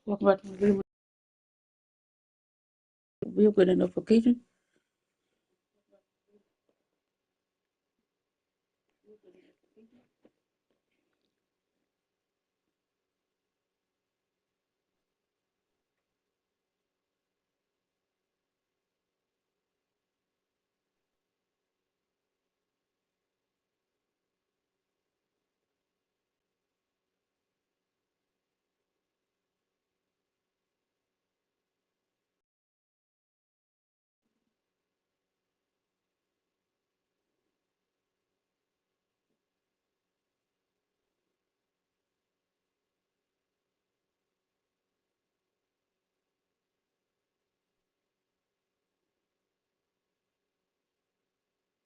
Welcome back to the video. We'll get a notification.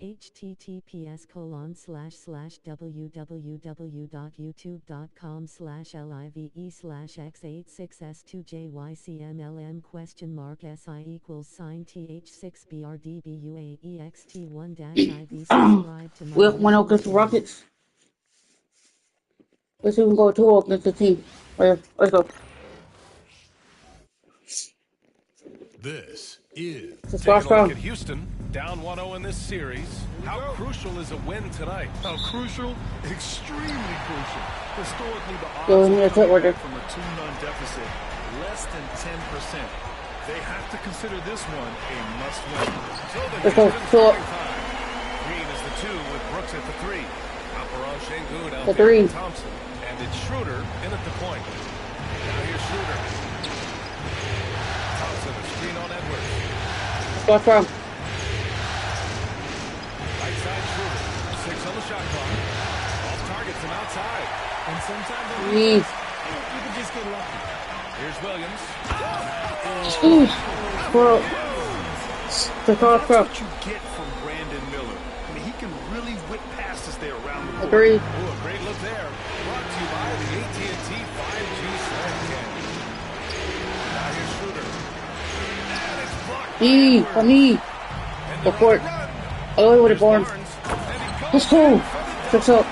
www.youtube.com/live//6s2jycmlm?? We'll 1-0 against the Rockets. Let's see if we can go 2-0 against the team. Let's go. This is Taking a look at Houston, down 1-0 in this series. How crucial is a win tonight? How crucial? Extremely crucial. Historically, the odds from a 2-0 deficit, less than 10%. They have to consider this one a must-win. So the Green is the 2 with Brooks at the 3. Alperon, Şengün out there with Thompson. And it's Schroeder in at the point. Now here's Schroeder. Thompson, a screen on Edwards. Watch from. Right side Schroeder. 6 on the shot clock. Off targets and outside. And sometimes you can just get lucky. Here's Williams. Bro. That's what you get from Brandon Miller. I mean, he can really whip passes there around the court. Agree. Oh, a great look there. Brought to you by the AT&T 5G Slam Cam. Now here's Schroeder. And it's blocked. For me. The court. Oh, with the Barnes. Let's go. Fix up. Wow,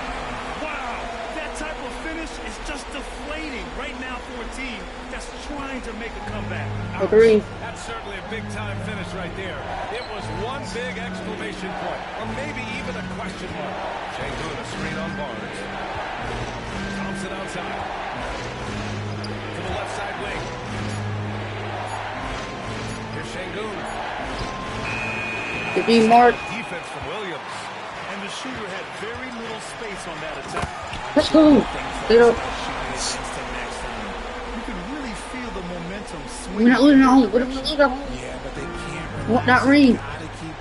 that type of finish is just deflating right now for a team that's trying to make a comeback. Agree. That's certainly a big-time finish right there. It was one big exclamation point, or maybe even a question mark. Şengün, a screen on Barnes. Thompson outside. To the left side wing. Here's Şengün. To be marked. Defense from Williams. And the shooter had very little space on that attack. Let's go. You can really feel the momentum swing. We're not losing at home. We're not losing at home. Yeah, but they can't. What, not Reed.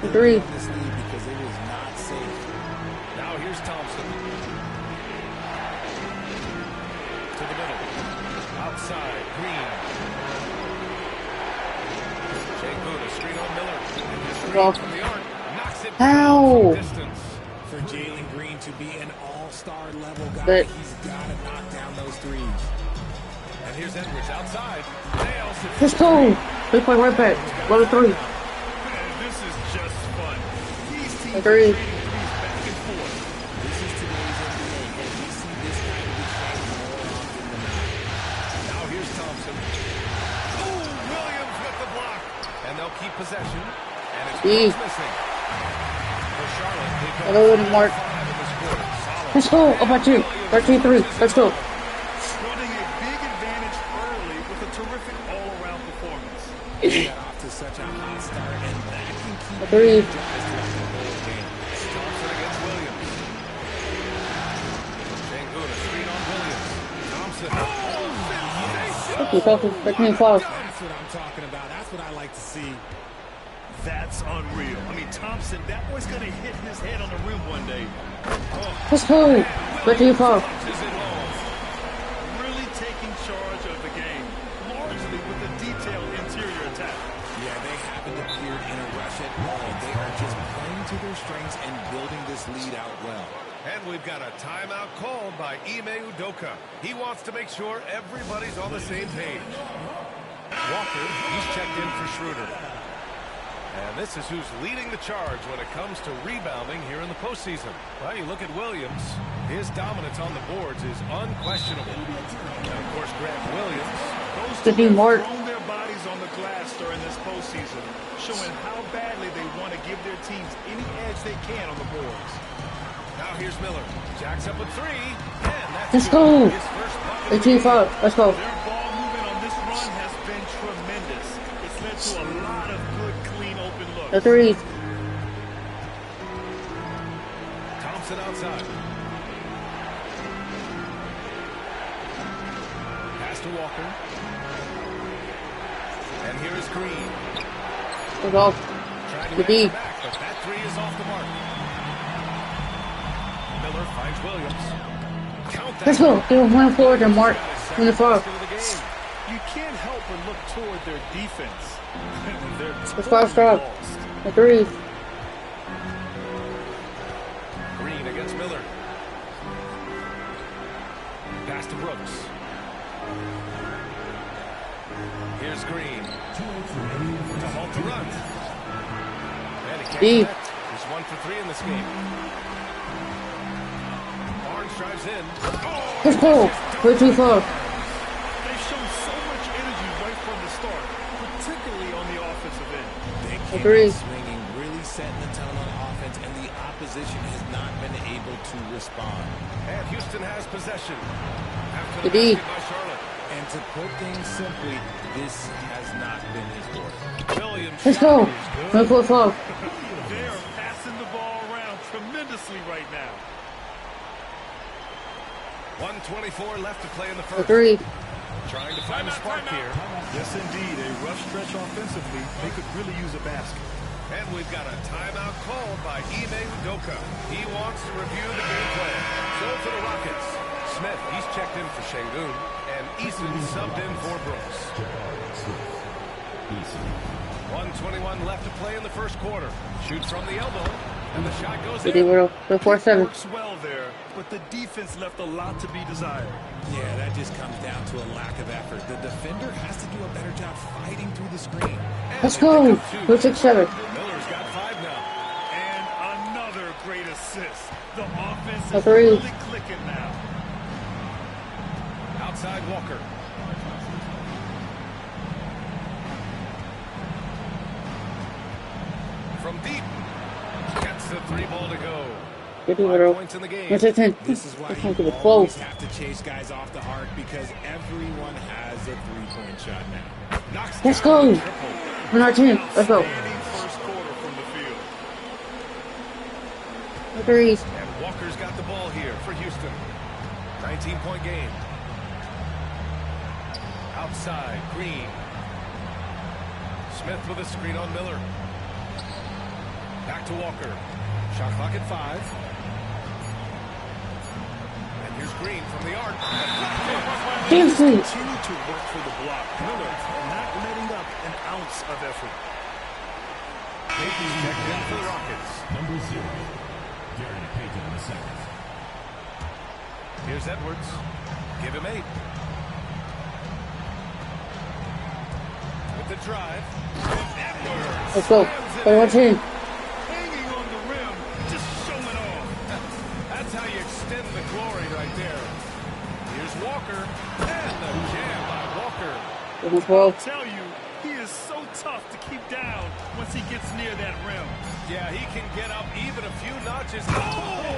The 3. This lead because it is not safe. Now here's Thompson. To the middle. Outside. Green. Şengün, a screen on Miller. From the arc. Knocks it How? distance. For Jalen Green to be an all-star level guy, But he's got to knock down those threes. And here's Edwards outside. Nails it. let's go. They play right back. Level 3. And this is just fun. These teams Agreed. are trading threes back and forth. This is today's NBA, and we see this kind of exchange more often than not. Now here's Thompson. Oh, Williams with the block. And they'll keep possession. it's E. missing. For Charlotte, they've got Hello, Mark. 5 in this quarter. Solid. Let's go. Up by 2. 13-3. Let's go. Running a big advantage early with a terrific all-around performance. He got off to such a hot start, and that can keep 3. guys throughout the whole game. Thompson against Williams. Sengun, a screen on Williams. Thompson. Okay, Falcons. 13-12. That's what I'm talking about. That's what I like to see. That's unreal. I mean, Thompson, that boy's going to hit his head on the rim one day. Let's go. 13-12. Really taking charge of the game, largely with a detailed interior attack. Yeah, they haven't appeared in a rush at all. They are just playing to their strengths and building this lead out well. And we've got a timeout called by Nba2k25. He wants to make sure everybody's on the same page. Walker, he's checked in for Schroeder. And this is who's leading the charge when it comes to rebounding here in the postseason. Well, you look at Williams, his dominance on the boards is unquestionable. And of course, Grant Williams. Those Good two team, Mark. have thrown their bodies on the glass during this postseason, showing how badly they want to give their teams any edge they can on the boards. Now here's Miller. Jacks up with 3. And that's Let's good. go. His first bucket of the 18-5. Let's go. Their ball movement on this run has been tremendous. It's led to a lot of good, clean, open looks. The 3. Thompson outside. Pass to Walker. And here is Green. Let's go. Trying to The D. answer back, but that 3 is off the mark. Miller finds Williams. Count that. Let's go. Give him 1 forward and Mark. 24. You can't help but look toward their defense. They're Let's go strong. lost. The 3. Green against Miller. Pass to Brooks. Here's Green. To halt the run. And he can't D. connect. He's 1 for 3 in this game. Barnes drives in. Oh, Let's go. 13-4. They've shown so much energy right from the start, particularly on the offensive end. They Agree. came out swinging, really setting the tone on offense, and the opposition has not been able to respond. and Houston has possession. After The the D. basket by Charlotte. And to put things simply, this has not been his forte. Williams. Let's go. shot is good. 24-12. They are passing the ball around tremendously right now. 1:24 left to play in the The first. 3. Trying to find a spark here. Yes, indeed. A rough stretch offensively. They could really use a basket. And we've got a timeout called by Nba2k25. He wants to review the game plan. So for the Rockets, Smith, he's checked in for Sengun, and Eason subbed in for Brooks. 1:21 left to play in the first quarter. Shoots from the elbow, and the shot goes The in. D. The 4-7. Works well there, but the defense left a lot to be desired. Yeah, that just comes down to a lack of effort. The defender has to do a better job fighting through the screen. And Let's they go. pick up 2. 2-6-7. Miller's got 5 now. And another great assist. The offense A is 3. really clicking now. Outside Walker. From deep. Gets the 3 ball to go. Good 5 points in the game. What's it 10? This is why It's you going to be always close. have to chase guys off the arc because everyone has a three-point shot now. Knocks Let's down go. the triple. We're not 10. Let's go. Outstanding first quarter from the field. The 3s. And Walker's got the ball here for Houston. 19-point game. Outside, Green. Smith with a screen on Miller. Back to Walker. Shot clock at 5. And here's Green from the arc. Damn sweet. Continue to work for the block. Miller not letting up an ounce of effort. Payton's checked in for the Rockets. Number 0, Gary Payton II. Here's Edwards. Give him 8. With the drive. Edwards. Let's go. slams it Play in. 1-10. Hanging on the rim, just showing off. That's how you extend the glory right there. Here's Walker. And the jam by Walker. Give him 12. Tell you, he is so tough to keep down once he gets near that rim. Yeah, he can get up even a few notches.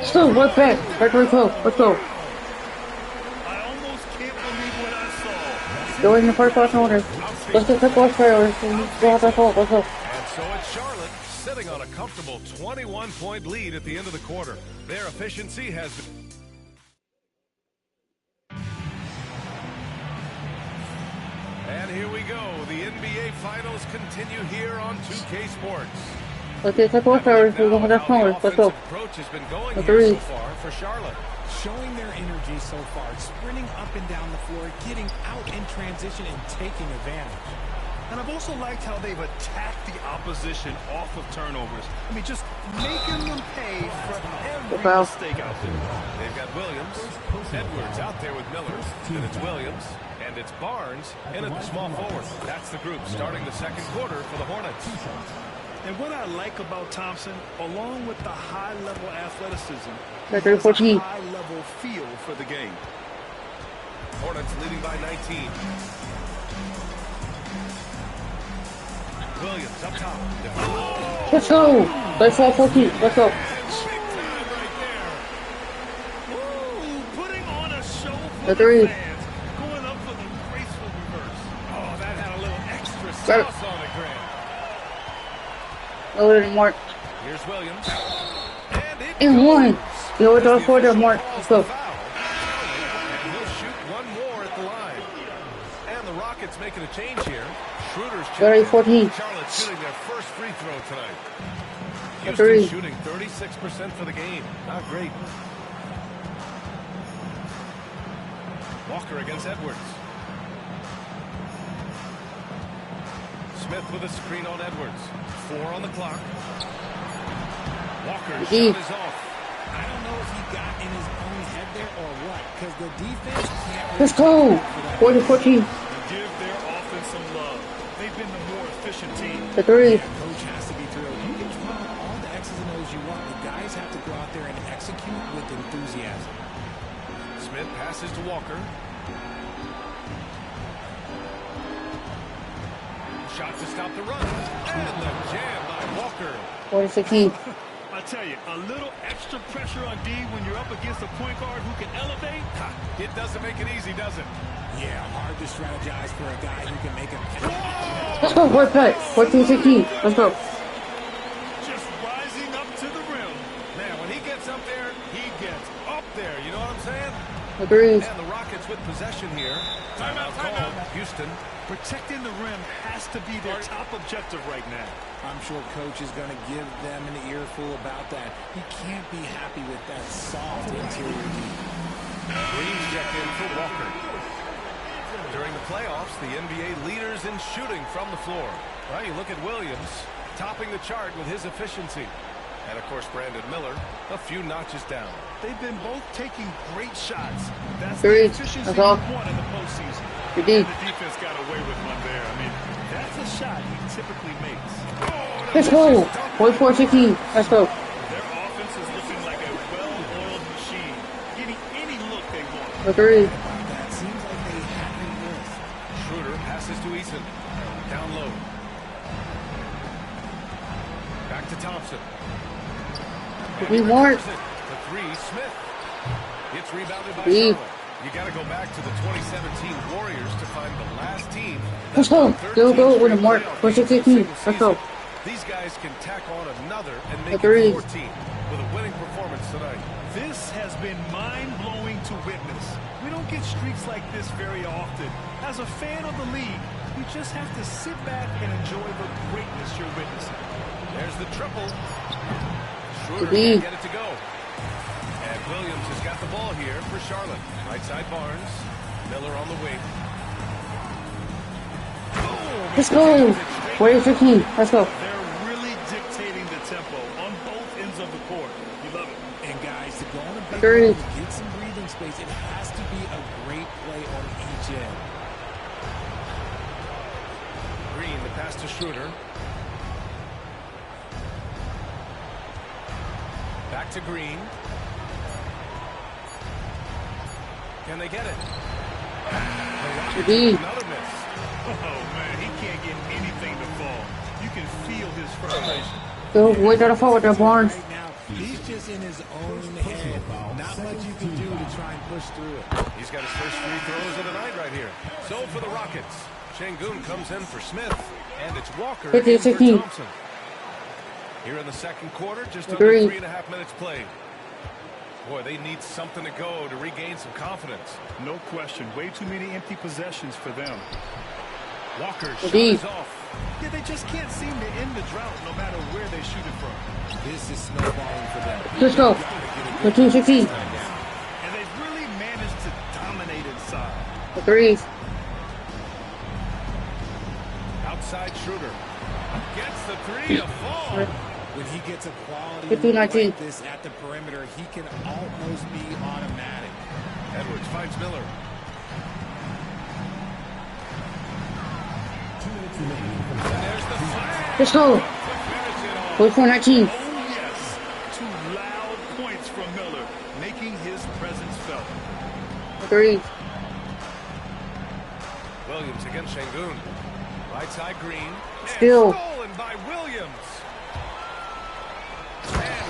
Still, what's back? Back where we go. Let's go. I almost can't believe what I saw. Go in the first class order. Let's get the first priority. Go out that hole. Let's go. And so it's Charlotte sitting on a comfortable 21-point lead at the end of the quarter. Their efficiency has been... And here we go. The NBA Finals continue here on 2K Sports. Let's get the first priority. We're going to that corner. Let's go. Approach has been going The here three. so far for Charlotte. Showing their energy so far, sprinting up and down the floor, getting out in transition and taking advantage. And I've also liked how they've attacked the opposition off of turnovers. I mean, just making them pay for every Foul. mistake out there. They've got Williams, Edwards out there with Miller, and it's Williams, and it's Barnes in at the small forward. That's the group starting the second quarter for the Hornets. And what I like about Thompson, along with the high-level athleticism, Back he has a 14. high-level feel for the game. Hornets leading by 19. Williams up top. Let's go. Let's go 14. Let's go. Big time right there. Ooh, putting on a show for The the three. fans. Going up for the graceful reverse. Oh, that had a little extra Got it. sauce on it, Grant. No, it didn't mark. Here's Williams. And it And one. goes. Yo, it's all for the mark. Let's go. Foul. And he'll shoot one more at the line. And the Rockets making a change here. Schroeder's Very checking. 14. Charlotte shooting their first free throw tonight. The three. Houston shooting 36% for the game. Not great. Walker against Edwards. Smith with a screen on Edwards. 4 on the clock. Walker's Deep. shot is off. I don't know if he got in his own head there or what, because the defense can't... Let's go. 40-14. Give their offense some love. They've been the more efficient team. The three. Coach has to be thrilled. You can run all the X's and O's you want. The guys have to go out there and execute with enthusiasm. Smith passes to Walker. Shot to stop the run. And the jam by Walker. 40-16. I tell you, a little extra pressure on D when you're up against a point guard who can elevate. It doesn't make it easy, does it? Yeah, hard to strategize for a guy who can make a... Let's go. Fourth play. 14-16. Let's go. Just rising up to the rim. Man, when he gets up there, he gets up there. You know what I'm saying? The threes. And the Rockets with possession here. Timeout called. Houston. Protecting the rim has to be their top objective right now. I'm sure Coach is going to give them an earful about that. He can't be happy with that soft interior D. Green's checked in for Walker. During the playoffs, the NBA leaders in shooting from the floor. Well, you look at Williams, topping the chart with his efficiency. And, of course, Brandon Miller, a few notches down. They've been both taking great shots. That's Three. the efficiency That's all. you want in the postseason. Good D. And the defense got away with one there. I mean, that's a shot he typically makes. Let's go. 44-16. Let's go. Their offense is looking like a well-oiled machine, getting any look they want. The three. That seems like they have a risk. Schroeder passes to Eason. Down low. Back to Thompson. We mark. The three, Smith. It's rebounded by Deep. Charlotte. You got to go back to the 2017 Warriors to find the last team. Let's go. Go with a mark. 46-16. Let's go. These guys can tack on another and make Agreed. it 14 with a winning performance tonight. This has been mind-blowing to witness. We don't get streaks like this very often. As a fan of the league, you just have to sit back and enjoy the greatness you're witnessing. There's the triple. Schroeder Agreed. can't get it to go. And Williams has got the ball here for Charlotte. Right side Barnes. Miller on the wing. Let's go. 40-15. Let's go. They're really dictating the tempo on both ends of the court. You love it. And guys, to go on a big Three. run, to get some breathing space, it has to be a great play on each end. Green, the pass to Schroeder. Back to Green. Can they get it? Good D. Another miss. Oh, man, he can't get anything to fall. frustration. Go, way to the forward there, Barnes. Right now, he's just in his own head. Not much you can do to try and push through it. He's got his first free throws of the night right here. So for the Rockets, Şengün comes in for Smith, and it's Walker in for 15-16. Thompson. Here in the second quarter, just under Agree. 3.5 minutes played. Boy, they need something to go to regain some confidence. No question. Way too many empty possessions for them. Walker shot Indeed. is off. Yeah, they just can't seem to end the drought no matter where they shoot it from. This is snowballing for them. Let's go. For 2-16. And they've really managed to dominate inside. For threes. Outside Schroeder. Gets the three to fall. When he gets a quality 15-19. move like this at the perimeter, he can almost be automatic. Edwards finds Miller. 2 minutes remaining from the There's the flag. Let's go. To finish it off. 44-19. Oh, yes. Two loud points from Miller, making his presence felt. For threes. Williams against Şengün. Right side Green. And Still. stolen by Williams.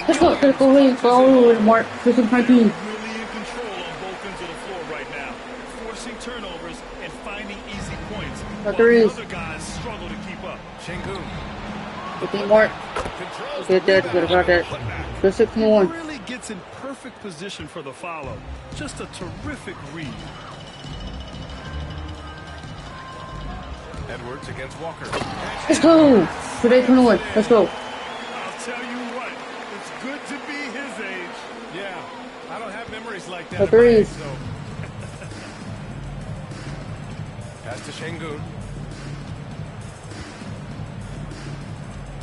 Let's go. Let's go, Williams. Oh, Mark. 15-19. Really in control on both ends of the floor right now, forcing turnovers and finding easy points. While threes. the other guys struggle to keep up. Şengün 15 Mark. controls Good there. Good about that. Good 6-1. Really gets in perfect position for the follow. Just a terrific read. Edwards against Walker. Let's go. Today 21. Let's go. I'll tell you what, it's good to be his age. Yeah, I don't have memories like that. For at my age, threes. so. Pass to Şengün.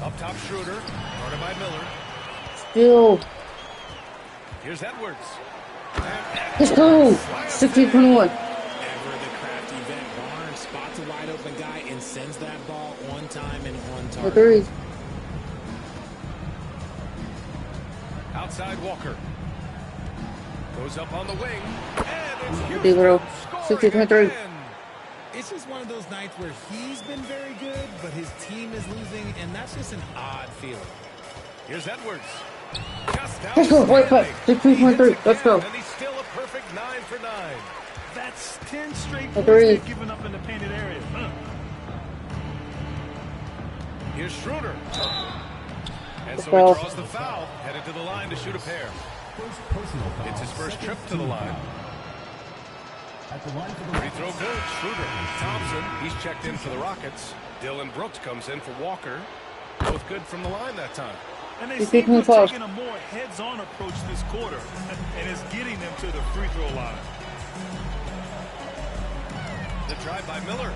Up top Schroeder. Guarded by Miller. Still. Here's Edwards. Let's go. 16-21. Ever the crafty vet, Barnes spots a wide open guy and sends that ball on time and on For target. threes. Outside Walker. Goes up on the wing. And it's Zero. Houston scoring 16-23. again. It's just one of those nights where he's been very good, but his team is losing, and that's just an odd feeling. Here's Edwards. Just Let's go. Right foot. outstanding. 16-23. Let's go. And he's still a perfect 9 for 9. That's 10 straight For points threes. they've given up in the painted area. Here's Schroeder. And so Foul. he draws the foul, headed to the line to shoot a pair. first personal foul. It's his first Second trip to the team line. foul. At the line for the Free throw Rockets. good. Schroeder. Thompson, he's checked in for the Rockets. Dylan Brooks comes in for Walker. Both good from the line that time. And they He's seem to have taking taken a more heads-on approach this quarter, and it's getting them to the free throw line. The drive by Miller.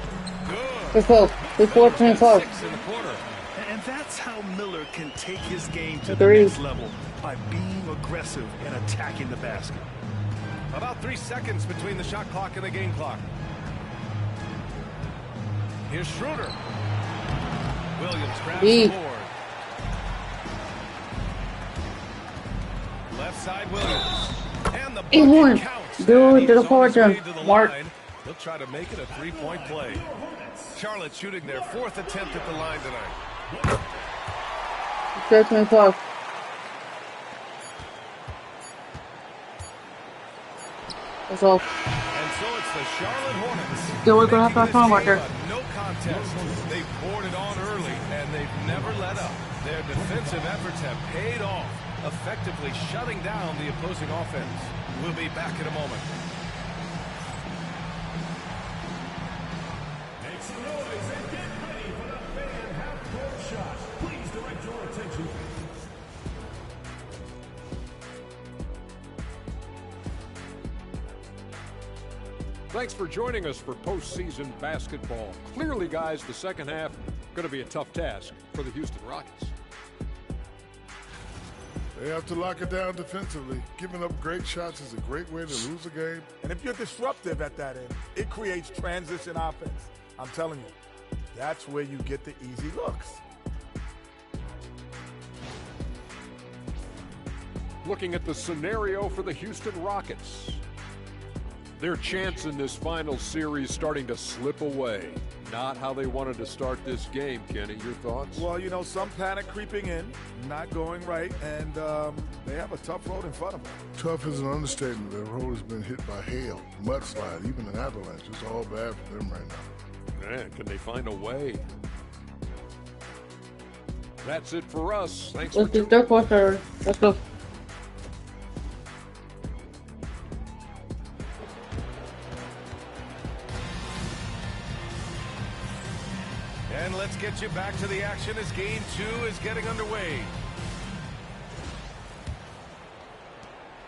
Good. Let's go. 24-25. 6 in the quarter. And that's how Miller can take his game to the Three. next level, by being aggressive and attacking the basket. About 3 seconds between the shot clock and the game clock. Here's Schroeder. Williams grabs the board. Left side Williams. And the He won. bucket counts. Go And to the he's on forward his way zone. to the Mark. line. He'll try to make it a three-point play. Charlotte shooting their 4th attempt at the line tonight. 12-25. That's all. And so it's the Charlotte Hornets. Still we're gonna have making to have fun this right there. game a no contest. They poured it on early, and they've never let up. Their defensive efforts have paid off, effectively shutting down the opposing offense. We'll be back in a moment. Make some noise and get ready for the fan half-court shot. Please direct your attention. Thanks for joining us for postseason basketball. Clearly, guys, the second half going to be a tough task for the Houston Rockets. They have to lock it down defensively. Giving up great shots is a great way to lose a game. And if you're disruptive at that end, it creates transition offense. I'm telling you, that's where you get the easy looks. Looking at the scenario for the Houston Rockets. Their chance in this final series starting to slip away. Not how they wanted to start this game, Kenny. Your thoughts? Well, you know, some panic creeping in, not going right, and they have a tough road in front of them. Tough is an understatement. Their road has been hit by hail, mudslide, even an avalanche. It's all bad for them right now. Man, can they find a way? That's it for us. Thanks Let's for do tuning third quarter. Let's go. And let's get you back to the action as game 2 is getting underway.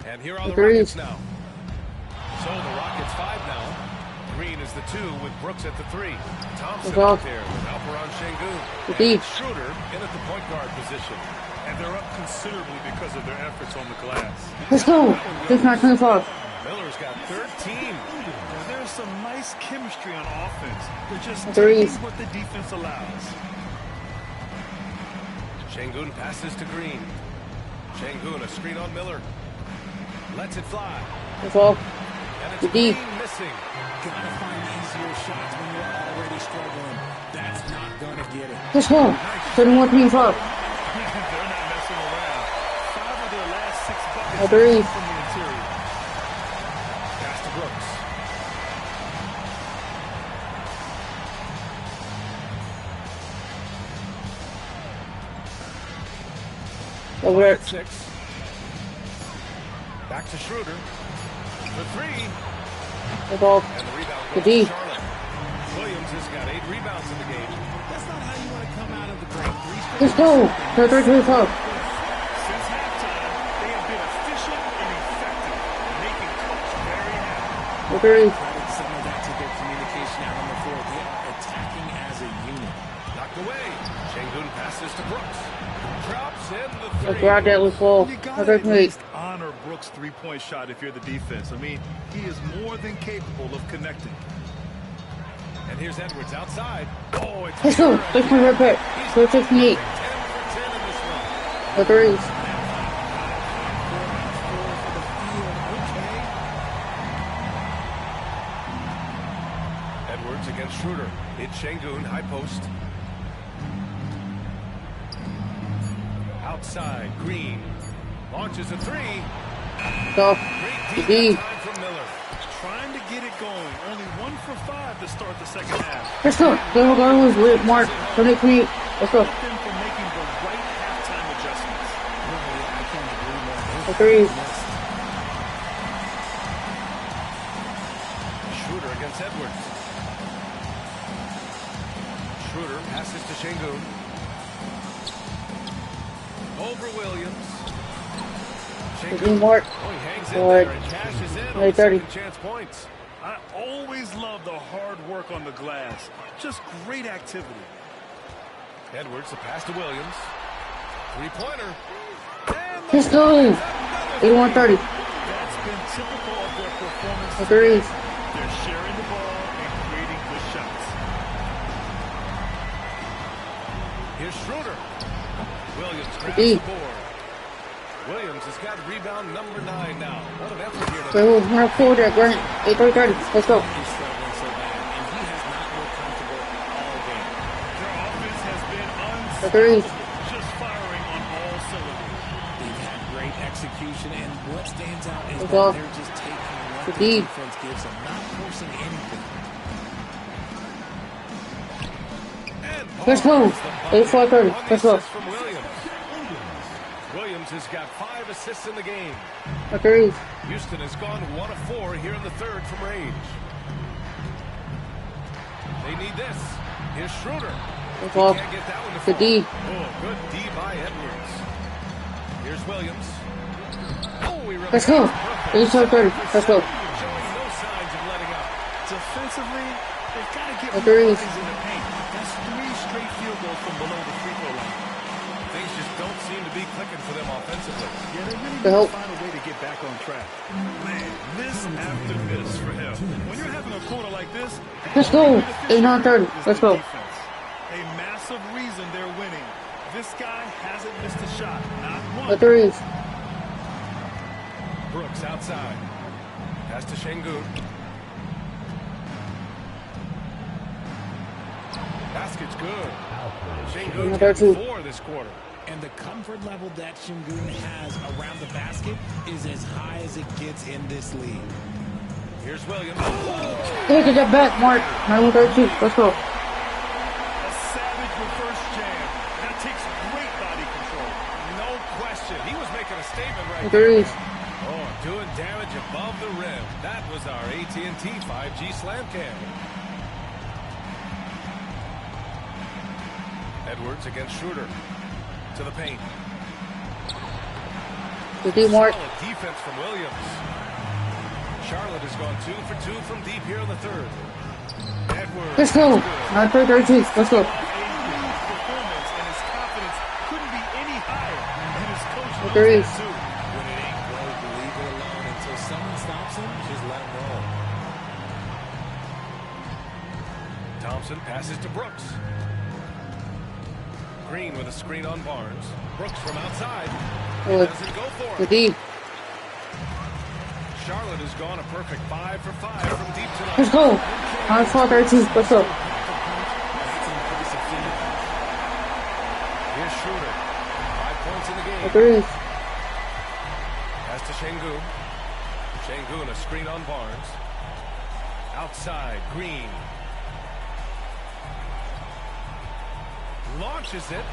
And here are the Rockets now. So the Rockets 5 now. Green is the 2 with Brooks at the 3. Thompson out there with Alperon Şengün. And Schroeder in at the point guard position. And they're up considerably because of their efforts on the glass. Let's go. 6-9-25. Miller's got 13. There's some nice chemistry on offense. They're just Threes. taking what the defense allows. Şengün passes to Green. Şengün, a screen on Miller. Lets it fly. Let's go. And it's The D. Green missing. Gotta find easier shots when you're already struggling. That's not gonna get it. Let's go. 31-25. They're not messing around. 5 of their last 6 buckets Threes. from the interior. Pass to Brooks. Over it. 6. Back to Schroeder. The 3. Let's go. And the rebound The goes D. to Charlotte. Williams has got 8 rebounds in the game. That's not how you want to come out of the break. Let's go. 33-25. Since halftime, they have been efficient and effective, making Coach very happy. Threes. Credit some of that to their communication out on the floor. They are attacking as a unit. Knocked away. Şengün passes to Brooks. Drops in the 3. Let's grab that with full. You gotta at 38. least honor Brooks' three-point shot if you're the defense. I mean, he is more than capable of connecting. And here's Edwards outside. Oh, it's Let's go. 6-point red pair. 4-68. 10 for 10 in this one. The threes. Edwards against Schroeder. It's Şengün, high post. Outside, Green. Launches a 3. Go. Great The D. deep time from Miller. Trying to get it going. Only 1 for 5 to start the second half. Let's go. Double guard was lit. Mark. 28-28. Let's go. Thank them for making the right halftime adjustments. I can't agree more. The threes. Schroeder against Edwards. Schroeder passes to Şengün. Over Williams. The Mark. Oh, he hangs in Good. there and cashes in on 30. second chance points. I always love the hard work on the glass. Just great activity. Edwards, a pass to Williams. Three-pointer. And Let's go. 81-30. That's been typical of their performance. The threes. They're sharing the ball and creating good shots. here's Schroeder. Williams grabs D. the board. Williams has got rebound number 9 now. What an effort here So tonight. we're forward there, Grant. 8-30. Let's go. He's struggling so bad, and he has not looked comfortable all game. Their offense has been The threes. unstoppable, just firing on all cylinders. They've had great execution, and what stands out is Let's that go. they're just taking what The the D. defense gives them, not forcing anything. And Let's go. Barnes, the bucket 8-4-30. on the Let's go. assist from Williams. Williams has got 5 assists in the game. The threes. Houston has gone 1 of 4 here in the third from range. They need this. Here's Schroeder. Let's He go. can't get that one to The fall. D. Oh, good D by Edwards. Here's Williams. Oh, he Let's go. perfect. 8-30. Let's go. Showing no signs of letting up. Defensively, they've got to get The more threes. things in the paint. That's 3 straight field goals from below the free throw line. Things just don't seem to be clicking for them offensively. Yeah, they really The need help. to find a way to get back on track. Man, miss after miss for him. When you're having a quarter like this, Let's go. 8-9-30. is Let's the go. defense. A massive reason they're winning. This guy hasn't missed a shot, not one. The threes. Brooks outside. Pass to Şengün. basket's good. Şengün Another got two. 4 this quarter. And the comfort level that Şengün has around the basket is as high as it gets in this league. Here's Williams. Take it back, Mark. 9-32. Let's go. A savage reverse jam. That takes great body control. No question. He was making a statement right Threes. there. Oh, doing damage above the rim. That was our AT&T 5G slam cam. Edwards against Schroeder. To the paint. Good D, Mark. Solid defense from Williams. Charlotte has gone 2 for 2 from deep here in the third. Edwards. Let's go. 9-32. Let's go. His performance and his confidence couldn't be any higher. And his coach knows Threes. that too. When it ain't broke, leave it alone until someone stops him. Just let him roll. Thompson passes to Brooks. Green with a screen on Barnes. Brooks from outside. Good. Doesn't go for Good it. D. Charlotte has gone a perfect 5 for 5 from deep tonight. Let's go. 9-32. Let's go. Here's Schroeder. 5 points in the game. Threes. Pass to Şengün. Şengün, a screen on Barnes. Outside, Green. Launches it.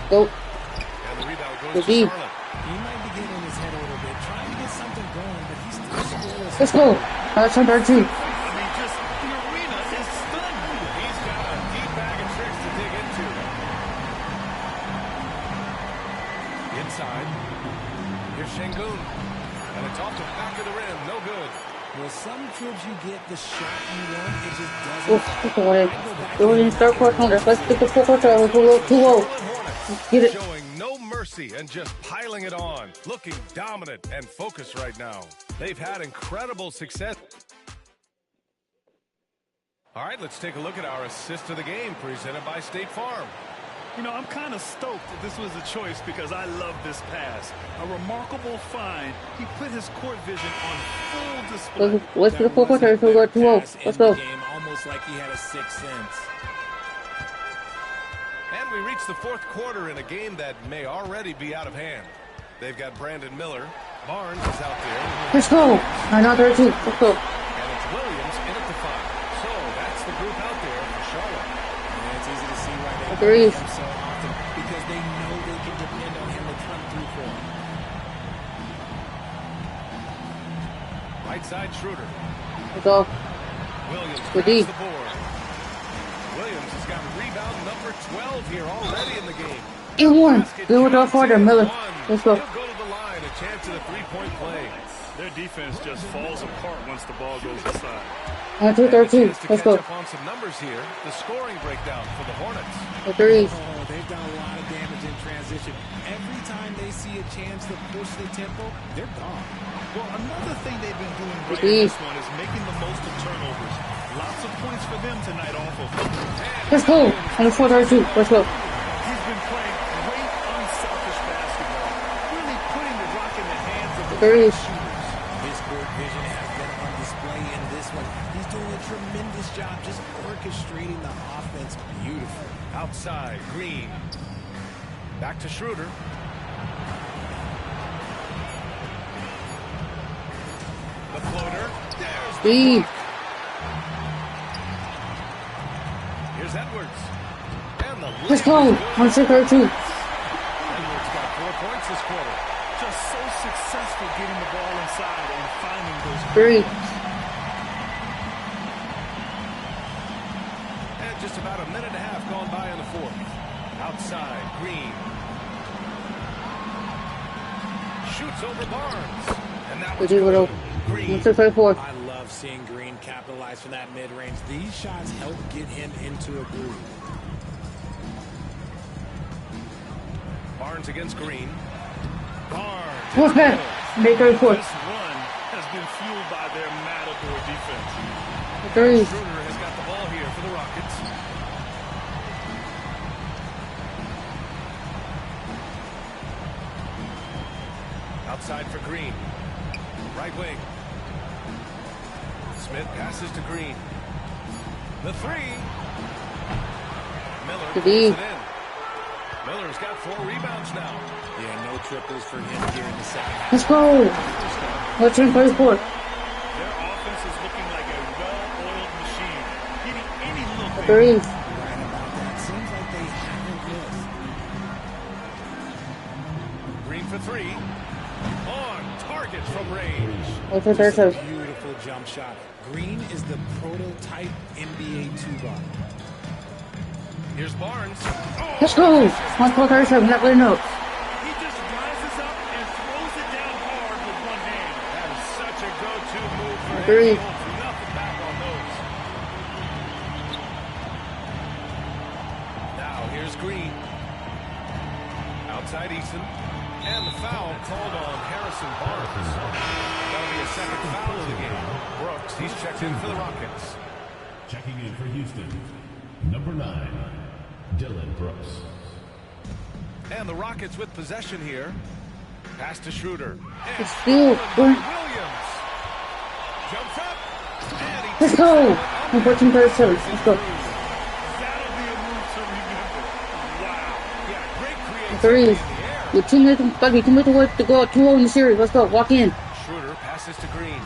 Go. And the rebound goes Good to D. Charlotte. He might be getting in his head a little bit, trying to get something going, but he's still scoreless. Let's go. 9-32. I mean, just the arena is stunned. He's got a deep bag of tricks to dig into. Inside. Here's Şengün. And it's off the back of the rim. No good. Well, some trips you get the shot you want, it just doesn't. Oof, that's what it is. It was in the third quarter. Let's get the fourth quarter. We're 2-0. Get it. Showing no mercy and just piling it on. Looking dominant and focused right now. They've had incredible success. All right, let's take a look at our assist of the game presented by State Farm. You know, I'm kind of stoked that this was a choice because I love this pass. A remarkable find. He put his court vision on full display. Let's get the fourth quarter. So we're 2-0. Let's go. Game, almost like he had a sixth sense. And we reach the fourth quarter in a game that may already be out of hand. They've got Brandon Miller. Barnes is out there. Let's go. 9-32. Let's go. And it's Williams in at the 5. So that's the group out there for Charlotte. And it's easy to see why they Threes. play him so often, because they know they can depend on him to come through for them. Right side Schroeder. Let's go. Williams Good grabs D. the board. Williams has got rebound number 12 here already in the game. And one. Good with our quarter. Miller. One. Let's go. He'll go to the line. A chance at a three-point play. Their defense just falls apart once the ball goes inside. 9-32. To Let's catch go. up on some numbers here. The scoring breakdown for the Hornets. The threes. Oh, they've done a lot of damage in transition. Every time they see a chance to push the tempo, they're gone. Well, another thing they've been doing right D. in this one is making the most of turnovers. Lots of points for them tonight off of. Let's go. 4-32. Let's go. He's been playing great, unselfish basketball. Really putting the rock in the hands of the Threes. shooters. His court vision has been on display in this one. He's doing a tremendous job just orchestrating the offense beautifully. Outside, Green. Back to Schroeder. The floater. There's the D. block. Here's Edwards. And the Let's layup go. is good. 1-6-32. Edwards got 4 points this quarter. Just so successful getting the ball inside and finding those Three. And just about a minute and a half gone by in the fourth. Outside, Green. Shoots over Barnes. And that was Good D. good. Green. 1-6-34. I love seeing Green capitalize from that mid-range. These shots help get him into a groove. Barnes against Green. Barnes. Fourth pass. Make 34. This run has been fueled by their Matador defense. Threes. Schroeder has got the ball here for the Rockets. Outside for Green. Right wing. Smith passes to Green. The three. Miller Good puts D. it in. Miller's got 4 rebounds now. Yeah, no triples for him here in the second half. Let's go. Let's run 34. Their offense is looking like a well-oiled machine. Getting any look they Three. Right about that. Seems like they haven't missed. Green for 3. On target from range. Let's run Just a 37. beautiful jump shot. Green is the prototype NBA 2-guard. Here's Barnes. Oh, Let's go. 1-4-37. Not letting up. He just rises up and throws it down hard with one hand. that is such a go-to move for him. Three. He holds nothing back on those. Now here's Green. Outside Eason. And the foul called on Harrison Barnes. That'll be a second foul of the game. Brooks, he's checked in for the Rockets. Checking in for Houston, number 9, Dylan Brooks. And the Rockets with possession here. Pass to Schroeder. And It's still. Williams. Jumps up. And he Let's go. 1-14-37. Let's go. That'll be a move to remember. Wow. Yeah, great creativity Three. in the air. Your teammates to go 2-0 in the series. Let's go. Walk in. Schroeder passes to Green.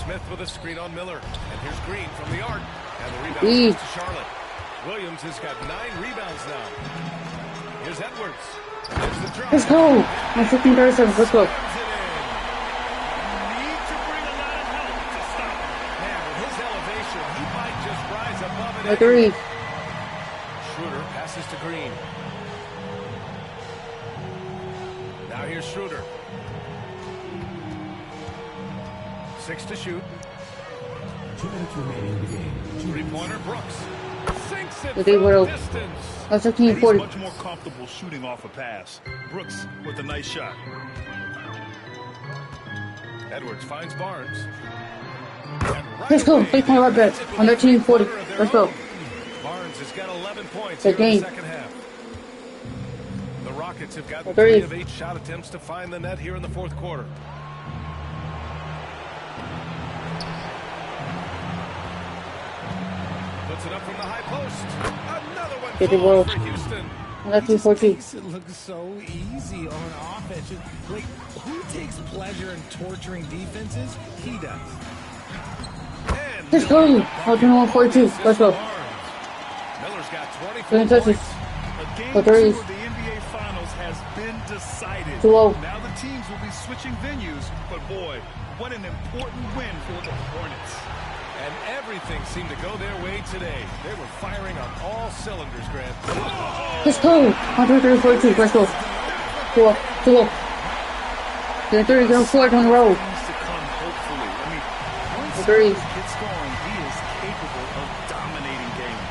Smith with a screen on Miller. And here's Green from the arc. And the rebound E. goes to Charlotte. Williams has got 9 rebounds now. Here's Edwards. There's the drive. Let's go. 1-15-37. Let's go. Slams it in. Need to bring a lot of help to stop him. Man, with his elevation, he might just rise above it. A 3. Schroeder passes to Green. Now here's Schroeder. 6 to shoot. 2 minutes remaining in the game. 3-pointer Brooks. Sinks it But they were- from distance. That's And he's 15-40. much more comfortable shooting off a pass. Brooks with a nice shot. Edwards finds Barnes. And right Let's go. away, 3-point right back. On 13-40. Let's go. Barnes has got 11 points Good here in game. the second half. The Rockets have gotten Three. 3 of 8 shot attempts to find the net here in the fourth quarter. Puts it up from the high post. Another one Get the falls ball. for Houston. On 13-14. Makes it look so easy on offense. Like, who takes pleasure in torturing defenses? He does. And Let's go. Miller 21-42. Let's go. Miller's got 20 24 touches. points. A game For 2 threes. of the NBA Finals has been decided. 2-0. Now the teams will be switching venues, but boy, what an important win for the Hornets. And everything seemed to go their way today. They were firing on all cylinders, Grant. Let's go. 103-42. Let's go. 2-0. 2-0. Get 3. Get 4 on the road. Things to come, hopefully. I mean, once Three. he gets going, he is capable of dominating games.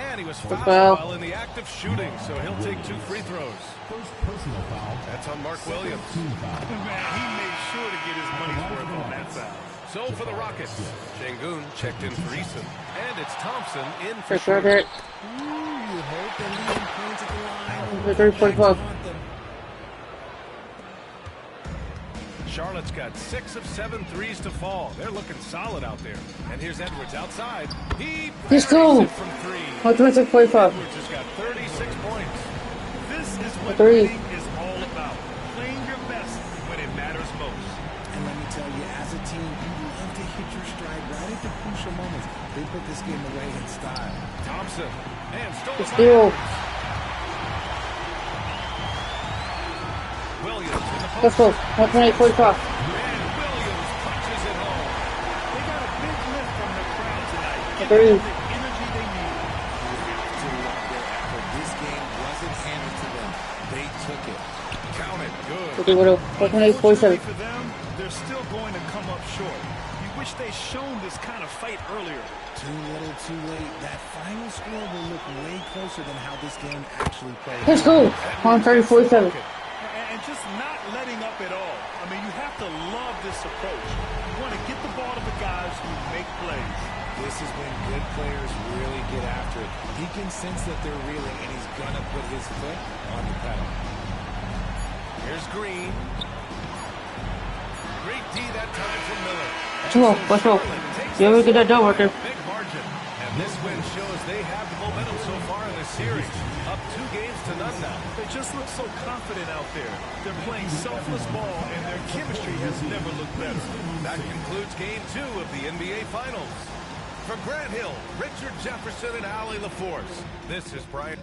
And he was foul. fouled while in the act of shooting, so he'll take 2 free throws. First personal foul. That's on Mark Williams. Team foul. Man, he made sure to get his money's worth on that foul. So for the Rockets, Şengün checked in for Eason. And it's Thompson in for Let's go. Schroeder. Ooh, you hope they're leaving points at the line. The 3-45. Charlotte's got 6 of 7 threes to fall. They're looking solid out there. And here's Edwards outside. He Let's buries go. it from 3. 126-45. Edwards has got 36 points. This is what Three. winning is all about. Playing your best when it matters most. And let me tell you, as a team, you love to hit your stride right at the crucial moments. They put this game away in style. Thompson. And The stolen by steal. Williams in the post. Let's go. 128-45. And Williams punches it home. They got a big lift from the crowd tonight. The Giving them 3. the energy they need. You have to love their effort. This game wasn't handed to them. They took it. Count it. Good. 128-47. Unfortunately for them, they're still going to come up short. You wish they'd shown this kind of fight earlier. Too little, too late. That final score will look way closer than how this game actually played. Let's go. 130-47. And just not letting up at all. I mean, you have to love this approach. You want to get the ball to the guys who make plays. This is when good players really get after it. He can sense that they're reeling, and he's going to put his foot on the pedal. Here's Green. Great D that time from Miller. Come on, let's go. Yeah, we get that done right there. Big margin. And this win shows they have the momentum so far in this series. Up 2 games to none now. They just look so confident out there. They're playing selfless ball, and their chemistry has never looked better. That concludes Game 2 of the NBA Finals. From Grant Hill, Richard Jefferson, and Allie LaForce, this is Brian.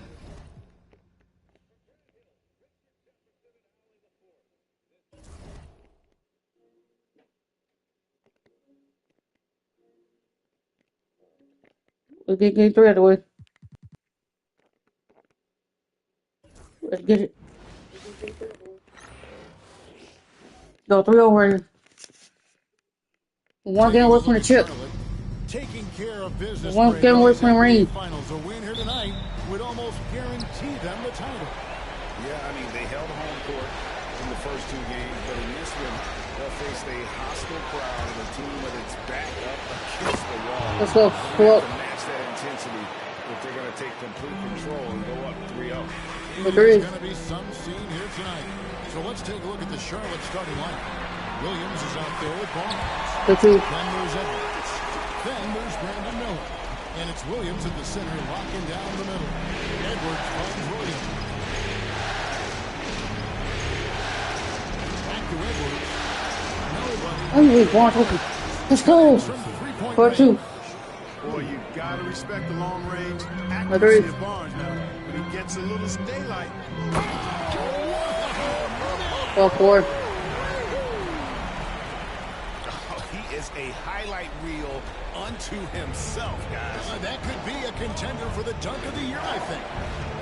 Let's get Game 3 out of the way. Let's get it. Go 3 over here. One game away from the chip. Taking care of business. One game away from the ring. Finals. A win here tonight would almost guarantee them the title. Yeah, I mean, they held home court in the first 2 games, but in this one, they'll face a hostile crowd and a team with its back up against the wall. Let's go. Pull up. To match that intensity if they're going to take complete control and go up 3-0. There's going to be some scene here tonight. So let's take a look at the Charlotte starting lineup. Williams is out there with Barnes. Then there's Edwards. Then there's Brandon Miller. And it's Williams at the center locking down the middle. Edwards finds Williams. Back to Edwards. Nobody. Oh, Barnes open. Let's go. 4-2. Boy, you got to respect the long range accuracy Agreed. of Barnes now. When he gets a little daylight. 4-4. He is a highlight reel unto himself, guys. That could be a contender for the dunk of the year, I think.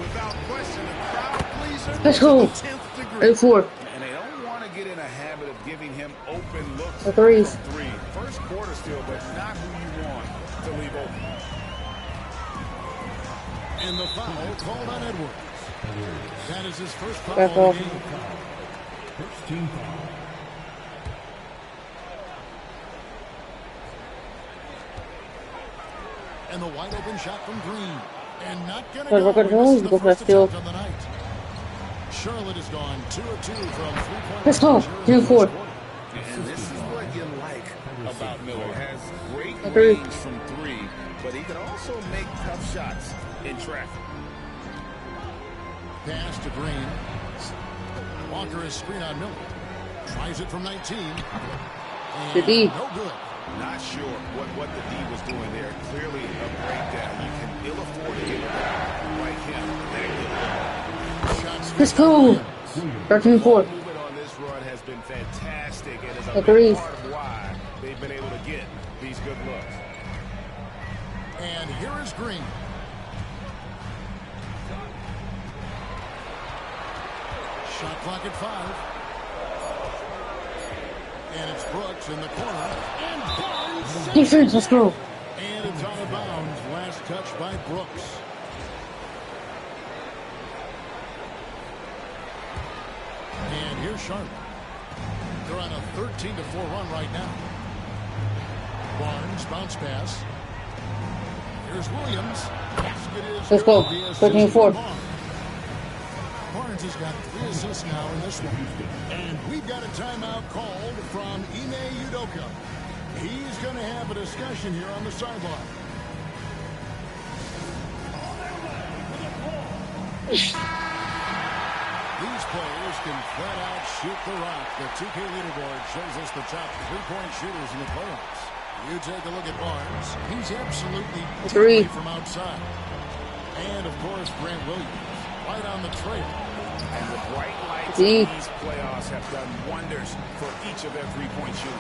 Without question, a crowd pleaser. Let's go. 10th degree. 8-4. And they don't want to get in a habit of giving him open looks The threes. from 3. First quarter still, but not who you want to leave open. And the foul called on Edwards. That is his first foul Back of off. the game. First team foul. And the wide open shot from Green. And not going to But go. we're gonna He misses go the for that first steal. attempt on the night. Charlotte has gone 2 of 2 from 3-point Let's go. range here in the 10-4. first quarter. And this is what you like about Miller. Has great Agreed. range from 3, but he can also make tough shots in traffic. Pass to Green. Walker is screen on Miller. Tries it from 19. The And D. no good. Not sure what the D was doing there. Clearly a breakdown. You can ill afford to get a guy like him that Shots Let's go. 13-4. movement on this run has been fantastic and is a Agreed. big part of why they've been able to get these good looks. And here is Green. Shot clock at 5. And it's Brooks in the corner. And Barnes. Defense, let's go. And it's out of bounds. Last touch by Brooks. And here's Charlotte. They're on a 13-4 run right now. Barnes, bounce pass. Here's Williams. Basket is Let's go. good. The assist 13-4. to Barnes. Barnes has got 3 assists now in this one. And we've got a timeout called from Ime Udoka. He's going to have a discussion here on the sideline. These players can flat out shoot the rock. The 2K leaderboard shows us the top 3-point shooters in the playoffs. You take a look at Barnes. He's absolutely deadly from outside. And, of course, Grant Williams, right on the trail. And the bright lights D. of these playoffs have done wonders for each of their 3-point shooting.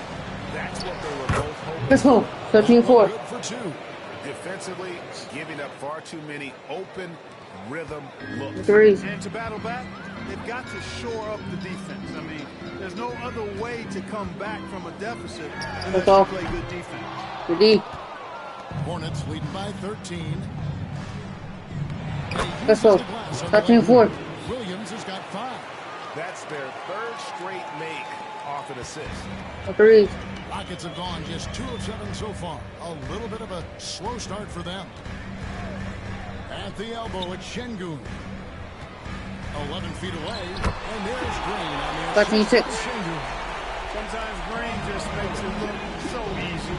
That's what they were both hoping. Let's go. 13-4. Good for 2. Defensively, giving up far too many open rhythm looks. Threes. And to battle back, they've got to shore up the defense. I mean, there's no other way to come back from a deficit unless off. you play good defense. The D. Hornets leading by 13. Let's go. 13-4. Williams has got 5. That's their 3rd straight make off an assist. The threes. Rockets have gone just 2 of 7 so far. A little bit of a slow start for them. At the elbow, it's Şengün. 11 feet away, and there's Green on the assist 13-6. for Şengün. Sometimes Green just makes it look so easy.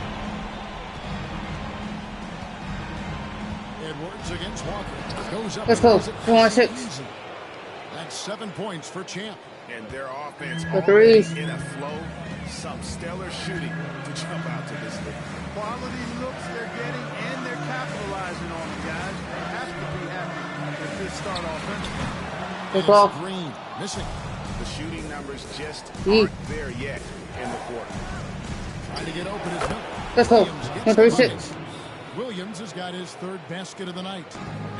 Edwards against Walker. Goes up. Let's go. 1-6. That's 7 points for Champ. And their offense The threes. already in a flow. Some stellar shooting to jump out to this league. Quality looks they're getting, and they're capitalizing on them, guys. They have to be happy with this start offensively. Let's go. Green missing. The shooting numbers just Yeet. aren't there yet in the quarter. Trying to get open is Miller. Let's go. Williams gets the 1-3-6. money. Williams has got his third basket of the night.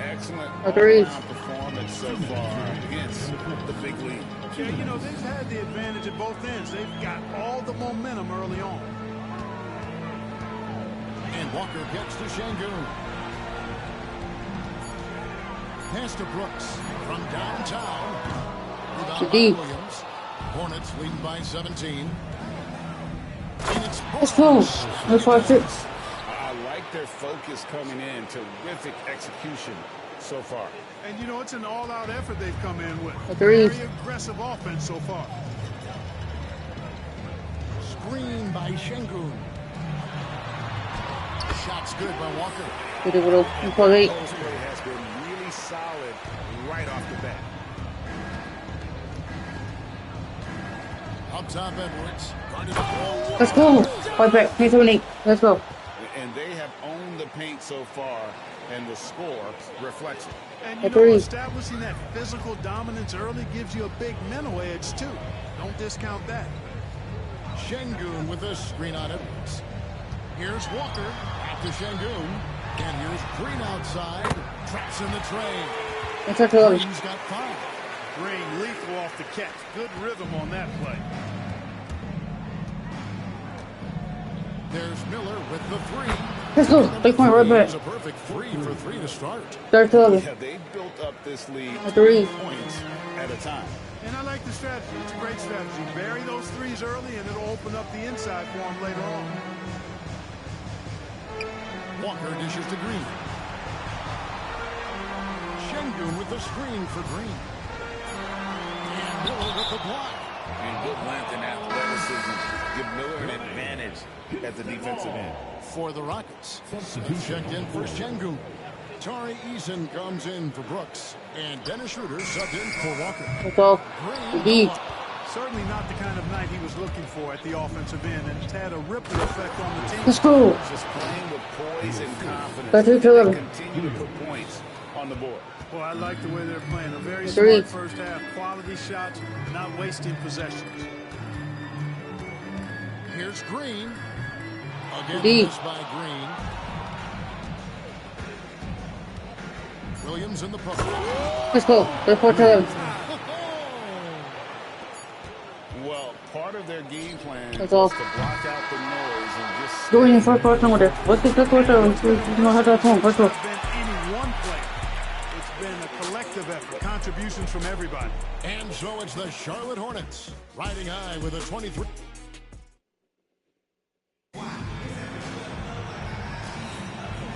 Excellent Agreed. all-around performance so far against the big league. Yeah, you know, they've had the advantage at both ends. They've got all the momentum early on. And Walker gets to Şengün. Pass to Brooks from downtown. Rebound by Deep. Williams. Hornets leading by 17. And it's Let's go. Brooks. Let's 5-6. I like their focus coming in. Terrific execution so far. And, you know, it's an all-out effort they've come in with. Agreed. Very aggressive offense so far. Screen by Şengün. Shot's good by Walker. Good little 12-8. Post play has been really solid right off the bat. Up top, Edwards. Guarded the Let's go. 5-back. 3-7-8. Let's go. And they have owned the paint so far, and the score reflects it. And, you know, Agreed. establishing that physical dominance early gives you a big mental edge, too. Don't discount that. Şengün with a screen on Edwards. Here's Walker after Şengün. And here's Green outside. Traps in the tray. Let's go. 12. Green's got 5. Green lethal off the catch. Good rhythm on that play. There's Miller with the 3. Let's go. 3-point right back. It's a perfect 3 for 3 to start. 3-12. Yeah, they built up this lead Agreed. 3 points at a time. And I like the strategy. It's a great strategy. Bury those threes early, and it'll open up the inside for them later on. Walker dishes to Green. Şengün with the screen for Green. And Miller with the block. And good length and athleticism give Miller an advantage at the defensive end. For the Rockets. Smith checked in for Şengün. Tari Eason comes in for Brooks. And Dennis Schroeder subbed in for Walker. Let's go. Deep. Certainly not the kind of night he was looking for at the offensive end, and it's had a ripple effect on the team. Let's go. Just playing with poise and confidence. That's it, Philip. They continue to put points on the board. Well, I like the way they're playing. A very Agreed. smart first half. Quality shots, not wasting possessions. Here's Green. Again, Deep. missed by Green. Williams in the post. Let's go. 4-11. Well, part of their game plan That's is all. to block out the noise and just Doing it for 4-10 with it. What's the 4-7? You know how to phone. Let's go. It's been any one play. It's been a collective effort. Contributions from everybody. And so it's the Charlotte Hornets riding high with a 23.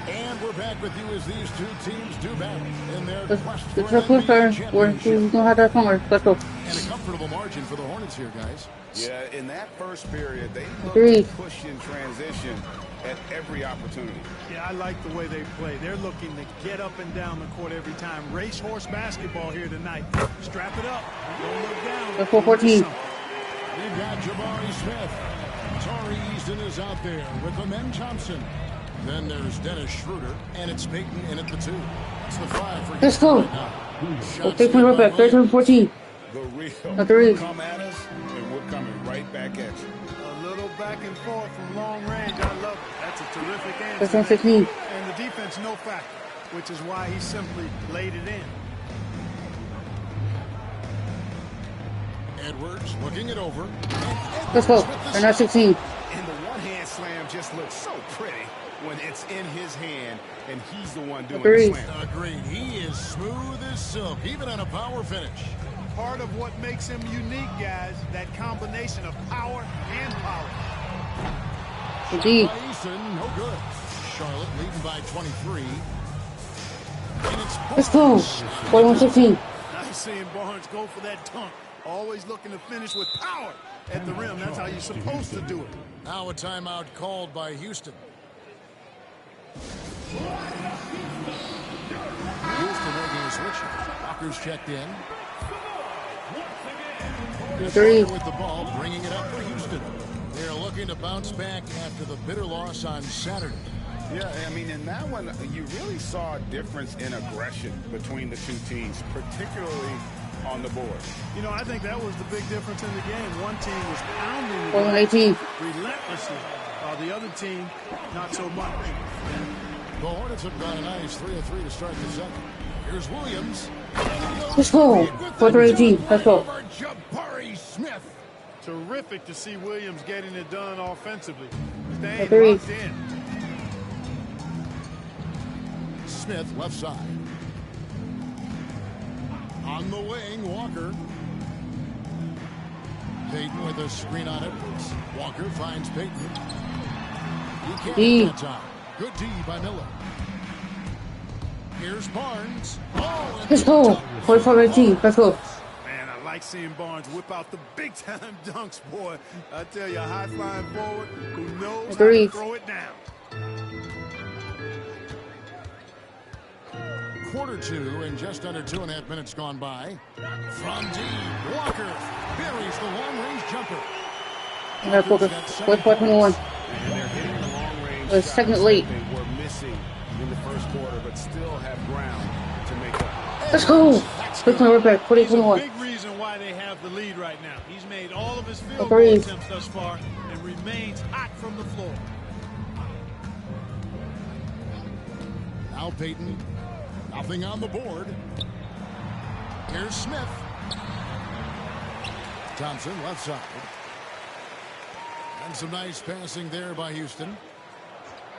And we're back with you as these two teams do battle in their quest for It's an a quick NBA turn. championship. We know how to phone. Let's go. And a comfortable margin for the Hornets here, guys. Yeah, in that first period, they looked Agreed. to push in transition at every opportunity. Yeah, I like the way they play. They're looking to get up and down the court every time. Racehorse basketball here tonight. Strap it up. Don't look down. Let's go 14. They've got Jabari Smith. Tari Easton is out there with Amen Thompson. Then there's Dennis Schroeder, and it's Peyton in at the 2. It's the 5 for Let's go. right now. Shots 3-point good right by back. Williams. 13-14. The real At the reach. come at us, and we're coming right back at you. A little back and forth from long range. I love it. That's a terrific answer. 15. And the defense, no factor, which is why he simply laid it in. Edwards looking it over. Let's go. And that's 16. And the one-hand slam just looks so pretty when it's in his hand, and he's the one doing Agreed. the slam. Agreed. He is smooth as silk, even on a power finish. Part of what makes him unique, guys, that combination of power and power. Indeed. By Eason, no good. Charlotte leading by 23. And it's Let's go. 41-16. Nice seeing Barnes go for that dunk. Always looking to finish with power. at the rim. That's how you're supposed to do it. Now a timeout called by Houston. Houston making a switch. Walker's checked in. Three. With the ball, bringing it up for Houston. They're looking to bounce back after the bitter loss on Saturday. Yeah, I mean, in that one, you really saw a difference in aggression between the two teams, particularly on the board. You know, I think that was the big difference in the game. One team was pounding 18. relentlessly, while the other team, not so much. The Hornets have got a nice 3 of 3 to start the second. Here's Williams. Let's go. 4-18. Let's go. Jabari Smith. Terrific to see Williams getting it done offensively. Staying Three. locked in. Smith left side. On the wing, Walker. Payton with a screen on it. Walker finds Payton. He can't D. get that time. Good D by Miller. Here's Barnes. Oh, Let's go. 44-18. Let's go. Man, I like seeing Barnes whip out the big-time dunks, boy. I tell you, a high-flying forward who knows how to throw it down. Quarter two and just under 2.5 minutes gone by. From D, Walker buries the long-range jumper. Let's go. 44-21. And they're hitting the long-range A second late. they were missing in the first quarter, but still have ground to make up. Let's go. Quick one, right back. He's a 40-21. big reason why they have the lead right now. He's made all of his field goal Three. attempts thus far and remains hot from the floor. Now Payton. Nothing on the board. Here's Smith. Thompson left side. And some nice passing there by Houston.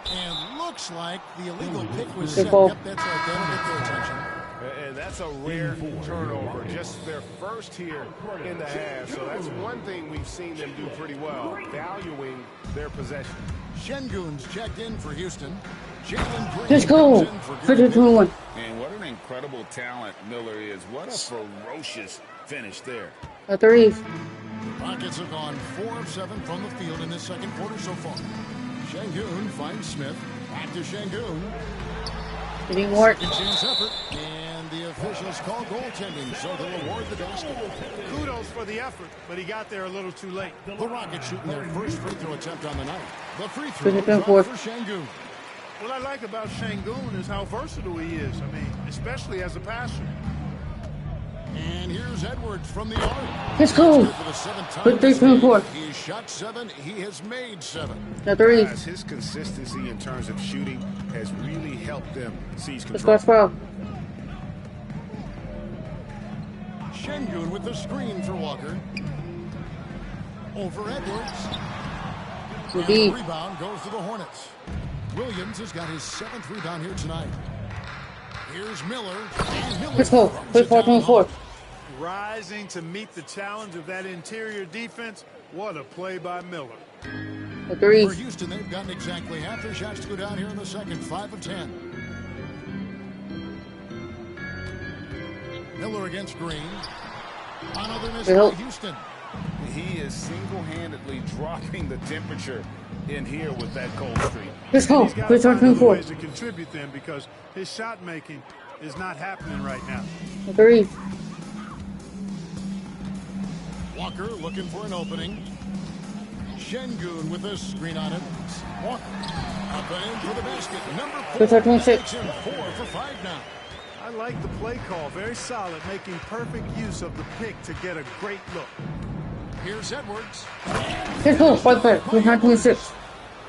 And looks like the illegal pick was set. Yep, that's right. That'll get their attention. And that's a rare turnover, just their first here in the half. So that's one thing we've seen them do pretty well, valuing their possession. Şengün's checked in for Houston. Jalen Green. Let's go. 52-21. And what an incredible talent Miller is. What a ferocious finish there. A three. Rockets have gone 4 of 7 from the field in this second quarter so far. Şengün finds Smith. Back to Şengün. Getting more. Second chance effort. And the officials call goaltending, so they'll award the basket. Kudos for the effort, but he got there a little too late. The Rockets shooting their first free throw attempt on the night. The free throw Finish is it for up for Şengün. What I like about Şengün is how versatile he is. I mean, especially as a passer. And here's Edwards from the arc. Let's go. For the 7th time Good this 3.4. game. He's shot 7. He has made 7. A three. Guys, his consistency in terms of shooting has really helped them seize Let's control. go. 12. Şengün with the screen for Walker. Over Edwards. And the D. rebound goes to the Hornets. Williams has got his 7th rebound here tonight. Here's Miller. And Miller Let's go. throws it down 24-24. Rising to meet the challenge of that interior defense. What a play by Miller. A three. For Houston, they've gotten exactly half their shots to go down here in the second. 5 of 10. Miller against Green. Another miss by Houston. He is single-handedly dropping the temperature in here with that cold streak. Let's go. He's got to find other 24. ways to contribute them because his shot making is not happening right now. A three. Walker looking for an opening. Şengün with a screen on it. Walker up and in for the basket. Number 4. 26. Makes him 4 for 5 now. I like the play call. Very solid, making perfect use of the pick to get a great look. Here's Edwards. Let's go. 26.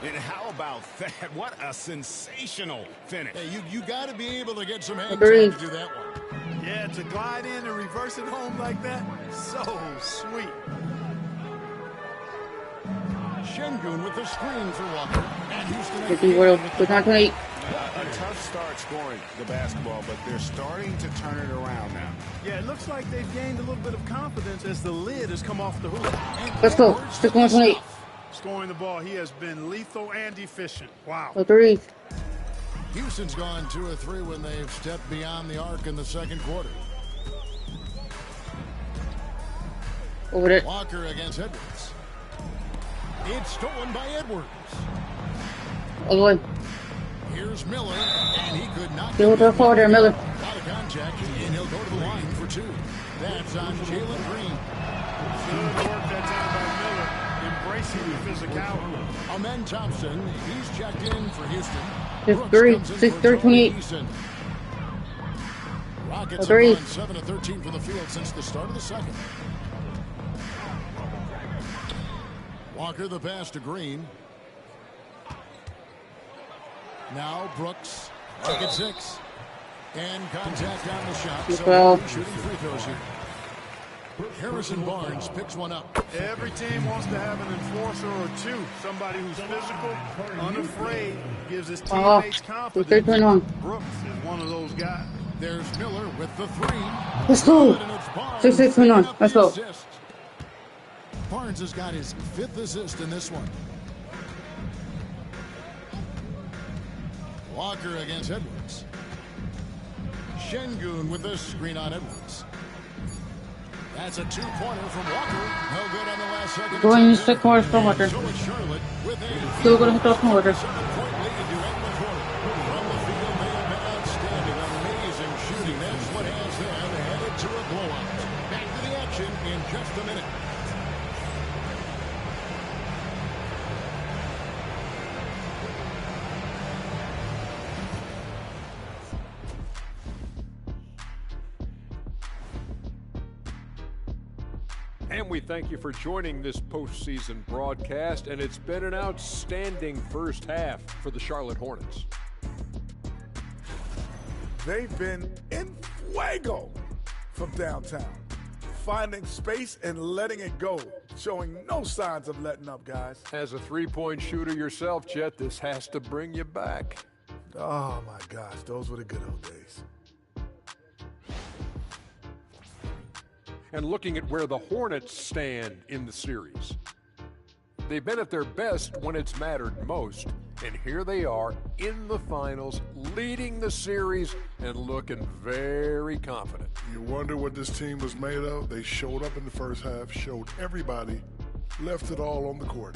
And how about that? What a sensational finish. Hey, you got to be able to get some hand Agreed. time to do that one. Yeah, to glide in and reverse it home like that, so sweet. Şengün with the screen for Walker. And Houston 50 world. 28. A tough start scoring the basketball, but they're starting to turn it around now. Yeah, it looks like they've gained a little bit of confidence as the lid has come off the hoop. Let's go. 6-1-28. Scoring the ball, he has been lethal and efficient. Wow. A three. Houston's gone 2 of 3 when they've stepped beyond the arc in the second quarter. Over it. Walker against Edwards. It's stolen by Edwards. All the way. Here's Miller, and he could not Get the forward there, Miller. a lot of contact, and he'll go to the line for 2. That's on Jalen Green. Good work that time by Miller, embracing the physicality. Amen Thompson, he's checked in for Houston. 6'3", 28. Rockets Three. have gone 7 of 13 from the field since the start of the second. Walker the pass to Green. Now Brooks, at 6. And contact on the shot. So shooting free throws here. Harrison Barnes picks one up. Every team wants to have an enforcer or 2. Somebody who's physical, unafraid, gives his teammates confidence. Brooks is one of those guys. There's Miller with the 3. Let's go. 6-6-1. Let's go. Barnes has got his 5th assist in this one. Walker against Edwards. Şengün with the screen on Edwards. That's a 2-pointer from Walker. No good on the last second. Going to 6 quarters from Walker. So it's Charlotte with a Still going to hit off Walker. 7-point lead to end the quarter. From the field, they have been outstanding. Amazing shooting. That's what has them headed to a blowout. Back to the action in just a minute. And we thank you for joining this postseason broadcast, and it's been an outstanding first half for the Charlotte Hornets. They've been in fuego from downtown, finding space and letting it go, showing no signs of letting up, guys. As a three-point shooter yourself, Jet, this has to bring you back. Oh, my gosh, those were the good old days. And looking at where the Hornets stand in the series, they've been at their best when it's mattered most. And here they are in the finals, leading the series and looking very confident. You wonder what this team was made of? They showed up in the first half, showed everybody, left it all on the court.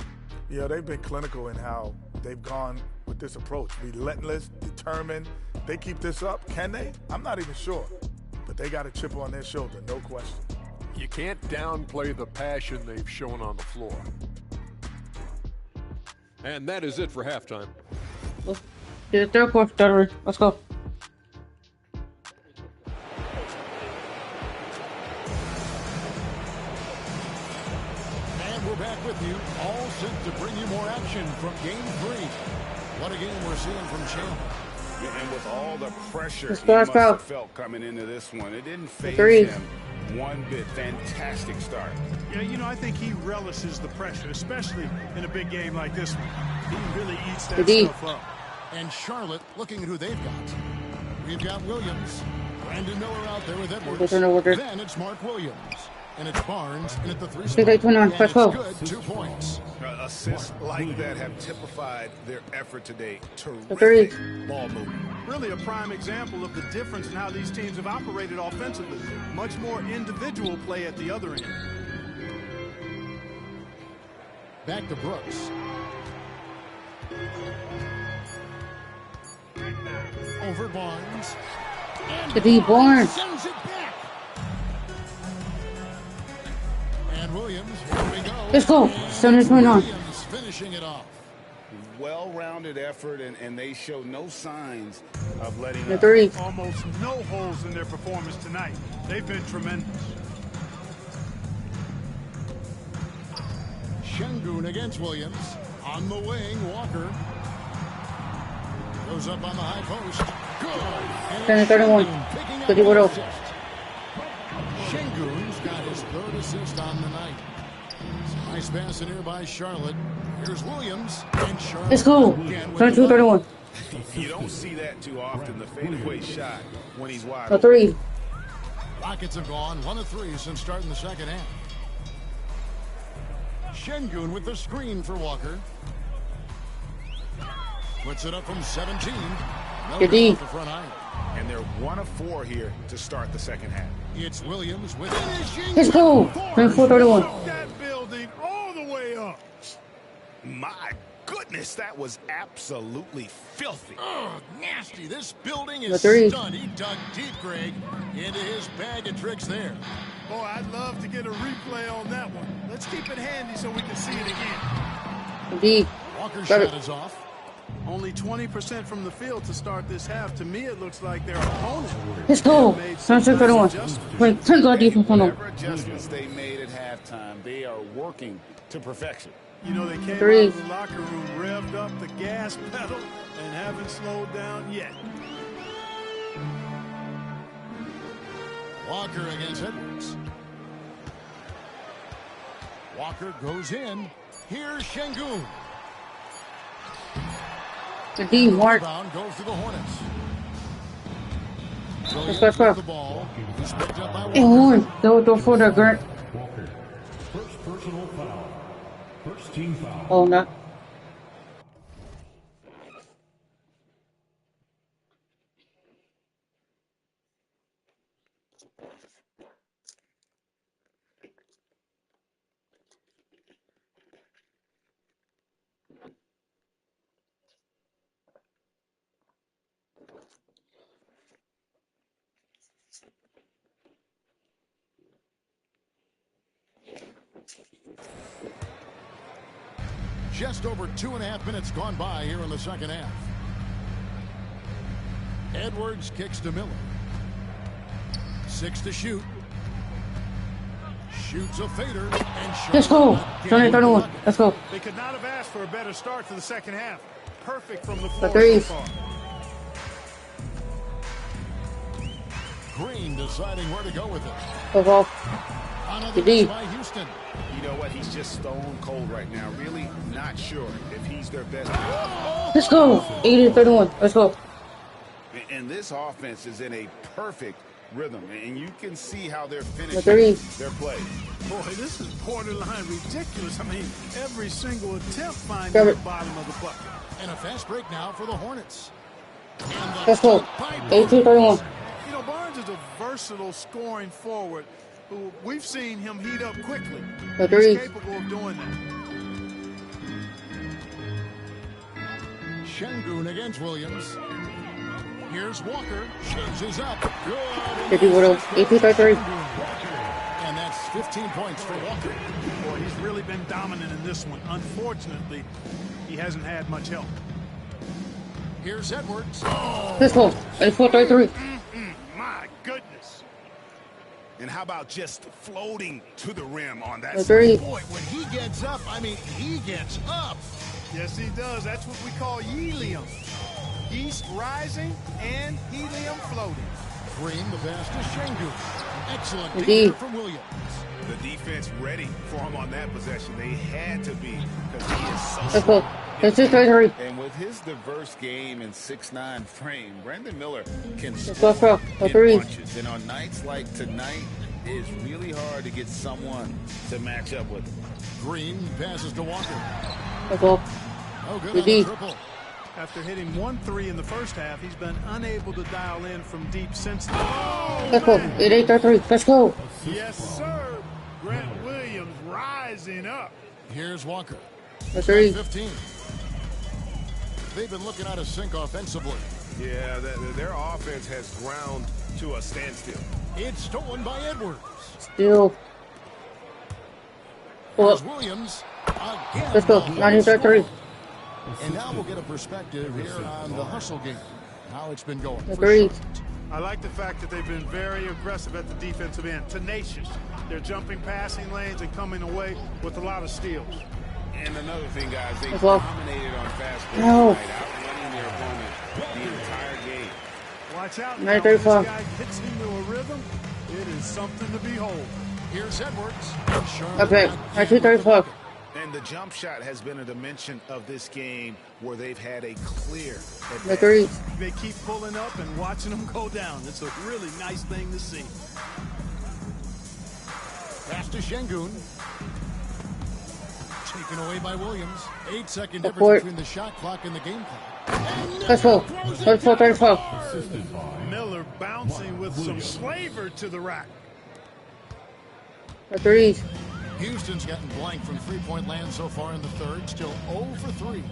Yeah, they've been clinical in how they've gone with this approach. Relentless, determined. They keep this up. Can they? I'm not even sure. But they got a chip on their shoulder, no question. You can't downplay the passion they've shown on the floor. And that is it for halftime. Let's get the 3rd quarter. Let's go. And we're back with you, all set to bring you more action from Game 3. What a game we're seeing from Chandler. Yeah, and with all the pressure Let's he go, must let's go. have felt coming into this one, it didn't faze Threes. him one bit. Fantastic start. Yeah, you know, I think he relishes the pressure, especially in a big game like this one. He really eats that stuff up. And Charlotte looking at who they've got. We've got Williams. Brandon Miller out there with Edwards. Then it's Mark Williams. And it's Barnes. And at the 3 spot. And it's good. 2 points. Assists like that have typified their effort today. The Terrific 3. ball movement. Really a prime example of the difference in how these teams have operated offensively. Much more individual play at the other end. Back to Brooks. Over Barnes. The D Barnes. Sends it back. And Williams, here we go. Let's go. 7-29. Williams finishing it off. Well-rounded effort, and they show no signs of letting The up. 3. Almost no holes in their performance tonight. They've been tremendous. Şengün against Williams. On the wing, Walker. Goes up on the high post. Good. 10-31. Picking up 31. the assist. Şengün's got his 3rd assist on the night. Nice pass in here by Charlotte. Here's Williams. And Charlotte. Let's go. Again with the 22-31. You don't see that too often, the fadeaway shot when he's wide The open. 3. Rockets have gone 1 of 3 since starting the second half. Şengün with the screen for Walker. Puts it up from 17. No Good D. off the front line. And They're 1 of 4 here to start the second half. It's Williams with finishing. Let's go. 24-31. That building all the way up. My goodness, that was absolutely filthy. Oh, nasty. This building The is three. stunned. He dug deep, Greg, into his bag of tricks there. Boy, I'd love to get a replay on that one. Let's keep it handy so we can see it again. D. Walker's Got shot it. is off. Only 20% from the field to start this half. To me, it looks like their opponent. Let's go. made some 26-31. adjustments. Wait, thank God defense on them. Whatever adjustments they made at halftime, they are working to perfection. You know, they came Three. out of the locker room, revved up the gas pedal, and haven't slowed down yet. Walker against Edwards. Walker goes in. Here's Şengün. The D. Mark. Rebound goes to the Hornets. Let's go. The ball is picked up by And Walker. one. Go for the Grant. Walker. First personal foul. First team foul. Oh, no. Just over 2.5 minutes gone by here in the second half. Edwards kicks to Miller. 6 to shoot. Shoots a fader. And Let's go. 20-31. Let's go. They could not have asked for a better start to the second half. Perfect from the The floor so threes. far. Green deciding where to go with it. Go ball. Another The D. miss by Houston. You know what? He's just stone cold right now. Really not sure if he's their best. Let's go. 80-31. Let's go. And this offense is in a perfect rhythm, and you can see how they're The finishing three. their play. Boy, this is borderline ridiculous. I mean, every single attempt Grab finding the it. bottom of the bucket. And a fast break now for the Hornets. And the Let's go. shot by 82-31. You know, Barnes is a versatile scoring forward who we've seen him heat up quickly. The three. He's capable of doing that. Şengün against Williams. Here's Walker. Changes up. Good. 82-33. And that's 15 points for Walker. Boy, he's really been dominant in this one. Unfortunately, he hasn't had much help. Here's Edwards. Let's go. 84-33. My goodness. And how about just floating to the rim on that? The three. Boy, when he gets up, I mean, he gets up. Yes, he does. That's what we call helium. Yeast rising and helium floating. Green, the pass to Şengün. Excellent Indeed. defense from Williams. The defense ready for him on that possession. They had to be because he is so Let's go. 82-33. And with his diverse game and 6'9" frame, Brandon Miller can Let's go, score The in three. bunches. And on nights like tonight, it's really hard to get someone to match up with him. Green passes to Walker. Let's go. Oh, good The on D. the triple. After hitting 1-3 in the first half, he's been unable to dial in from deep since then. Let's go. 88-33. Let's go. Yes, sir. Grant Williams rising up. Here's Walker. The three. 15. They've been looking out of sync offensively. Yeah, their offense has ground to a standstill. It's stolen by Edwards. Still. Here's Well, Williams. Again. let's go. 93-3. And now we'll get a perspective here on the hustle game. How it's been going. The for three. Charlotte. I like the fact that they've been very aggressive at the defensive end, tenacious. They're jumping passing lanes and coming away with a lot of steals. And another thing, guys, they As well. dominated on fast break No. tonight, outrunning their opponent the entire game. Watch out now. Nice When this 35. guy gets into a rhythm, it is something to behold. Here's Edwards. Okay. 92-35. And the jump shot has been a dimension of this game where they've had a clear The advantage. three. They keep pulling up and watching them go down. It's a really nice thing to see. Pass to Şengün. Taken away by Williams. 8-second The difference court. between the shot clock and the game clock. And Let's go. Miller throws it 34-35. Assisted by Miller bouncing with some flavor to the rack. A threes. Houston's gotten blank from three-point land so far in the third. Still 0 for 3.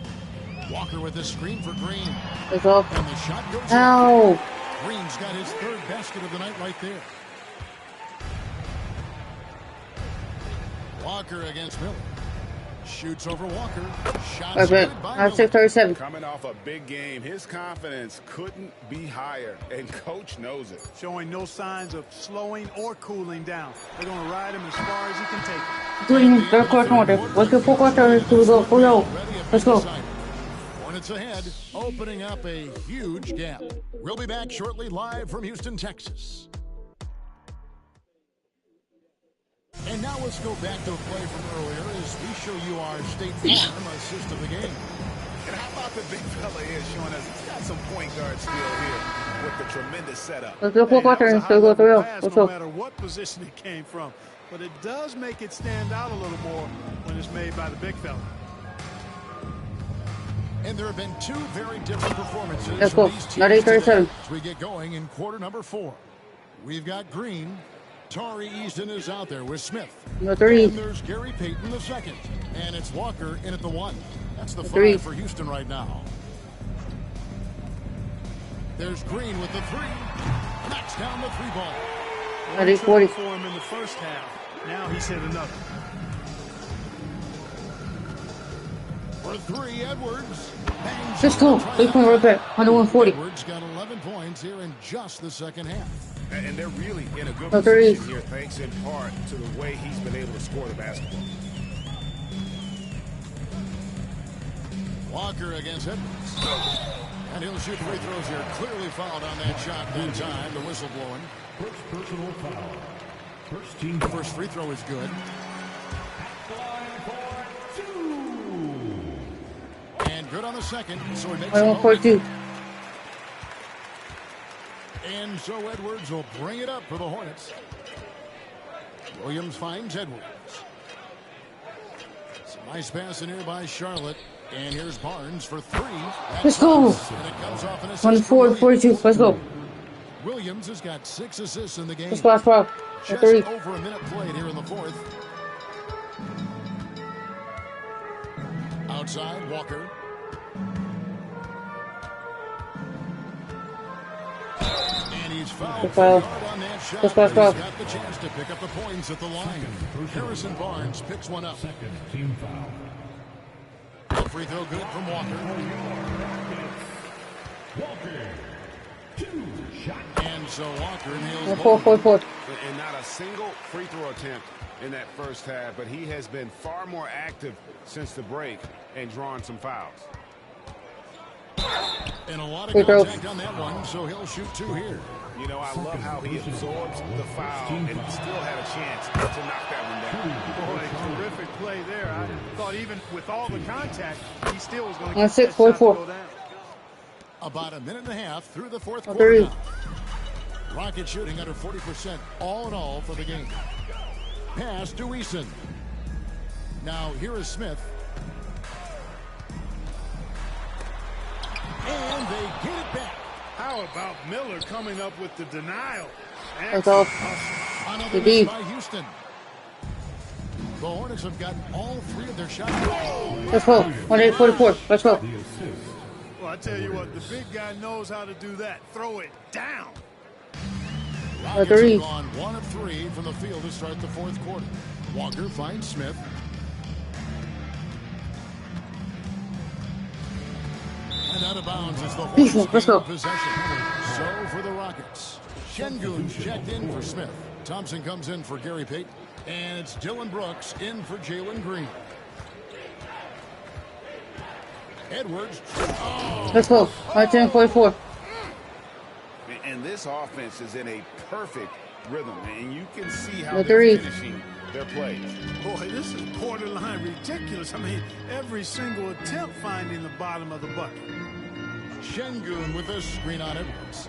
Walker with a screen for Green. That's off. And the shot goes Ow. in. Green's got his third basket of the night right there. Walker against Miller. Shoots over Walker. Shots good by I have 6:37. Coming off a big game, his confidence couldn't be higher, and coach knows it. Showing no signs of slowing or cooling down. They're going to ride him as far as he can take him. Doing third quarter. Let's go 4 quarters to go. Oh, yo. Let's go. Hornets ahead, opening up a huge gap. We'll be back shortly live from Houston, Texas. And now let's go back to a play from earlier as we show you our State Farm assist of the game. And how about the big fella here showing us he's got some point guard skill here with the tremendous setup. Let's go 4 quarters to go 3. Let's No go. matter what position it came from, but it does make it stand out a little more when it's made by the big fella. And there have been 2 very different performances. Let's go. Not 8:37. As we get going in quarter number 4. We've got Green. Tari Easton is out there with Smith. No 3. And there's Gary Payton the second. And it's Walker in at the 1. That's the 3 for Houston right now. There's Green with the 3. Knocks down the 3 ball. Not 8:40. For him in the first half. Now he's hit another. For 3, Edwards. Bangs. Let's go. 8-point right back. 140. Edwards got 11 points here in just the second half. And they're really in a good No position threes. here, thanks in part to the way he's been able to score the basketball. Walker against Edwards. And he'll shoot 3 throws here. Clearly fouled on that shot that time. The whistle blowing. First personal foul. First team. The first free throw is good. And good on the second. So he makes it 142. And so Edwards will bring it up for the Hornets. Williams finds Edwards. Some nice pass in here by Charlotte. And here's Barnes for 3. Let's go. And it comes off an assist. 142. Let's go. Williams has got 6 assists in the game. Let's go. Last 12. Just 3. over a minute played here in the 4th. Outside, Walker. And he's fouled Foul. on that shot. Just He's last 12. got the chance to pick up the points at the line. Harrison Barnes picks one up. Second team foul. A free throw good from Walker. Walker. 2 shot. And so Walker nails 4. And not a single free throw attempt in that first half, but he has been far more active since the break and drawn some fouls. And a lot of Free throw. contact on that one, so he'll shoot 2 here. You know, I love how he absorbs the foul and still had a chance to knock that one down. Boy, terrific play there. I thought even with all the contact, he still was going to On get 6, that shot to 44. go down. About a minute and a half through the 4th On quarter 3. now. Rocket shooting under 40% all in all for the game. Pass to Eason. Now here is Smith. And they get it back. How about Miller coming up with the denial? That's off. Another Good miss D. by Houston. The Hornets have gotten all 3 of their shots. Let's go. 144. Let's go. The assist. Well, I tell you what, the big guy knows how to do that. Throw it down. Rockets 3. have gone 1 of 3 from the field to start the 4th quarter. Walker finds Smith. And out of bounds is the Hornets Let's go. possession. So for the Rockets, Şengün checked in for Smith. Thompson comes in for Gary Payton. And it's Dylan Brooks in for Jalen Green. Edwards. Oh. Let's go. 144. And this offense is in a perfect rhythm, and you can see how No they're 3. finishing their plays. Boy, this is borderline ridiculous. I mean, every single attempt finding the bottom of the bucket. Şengün with a screen on Edwards.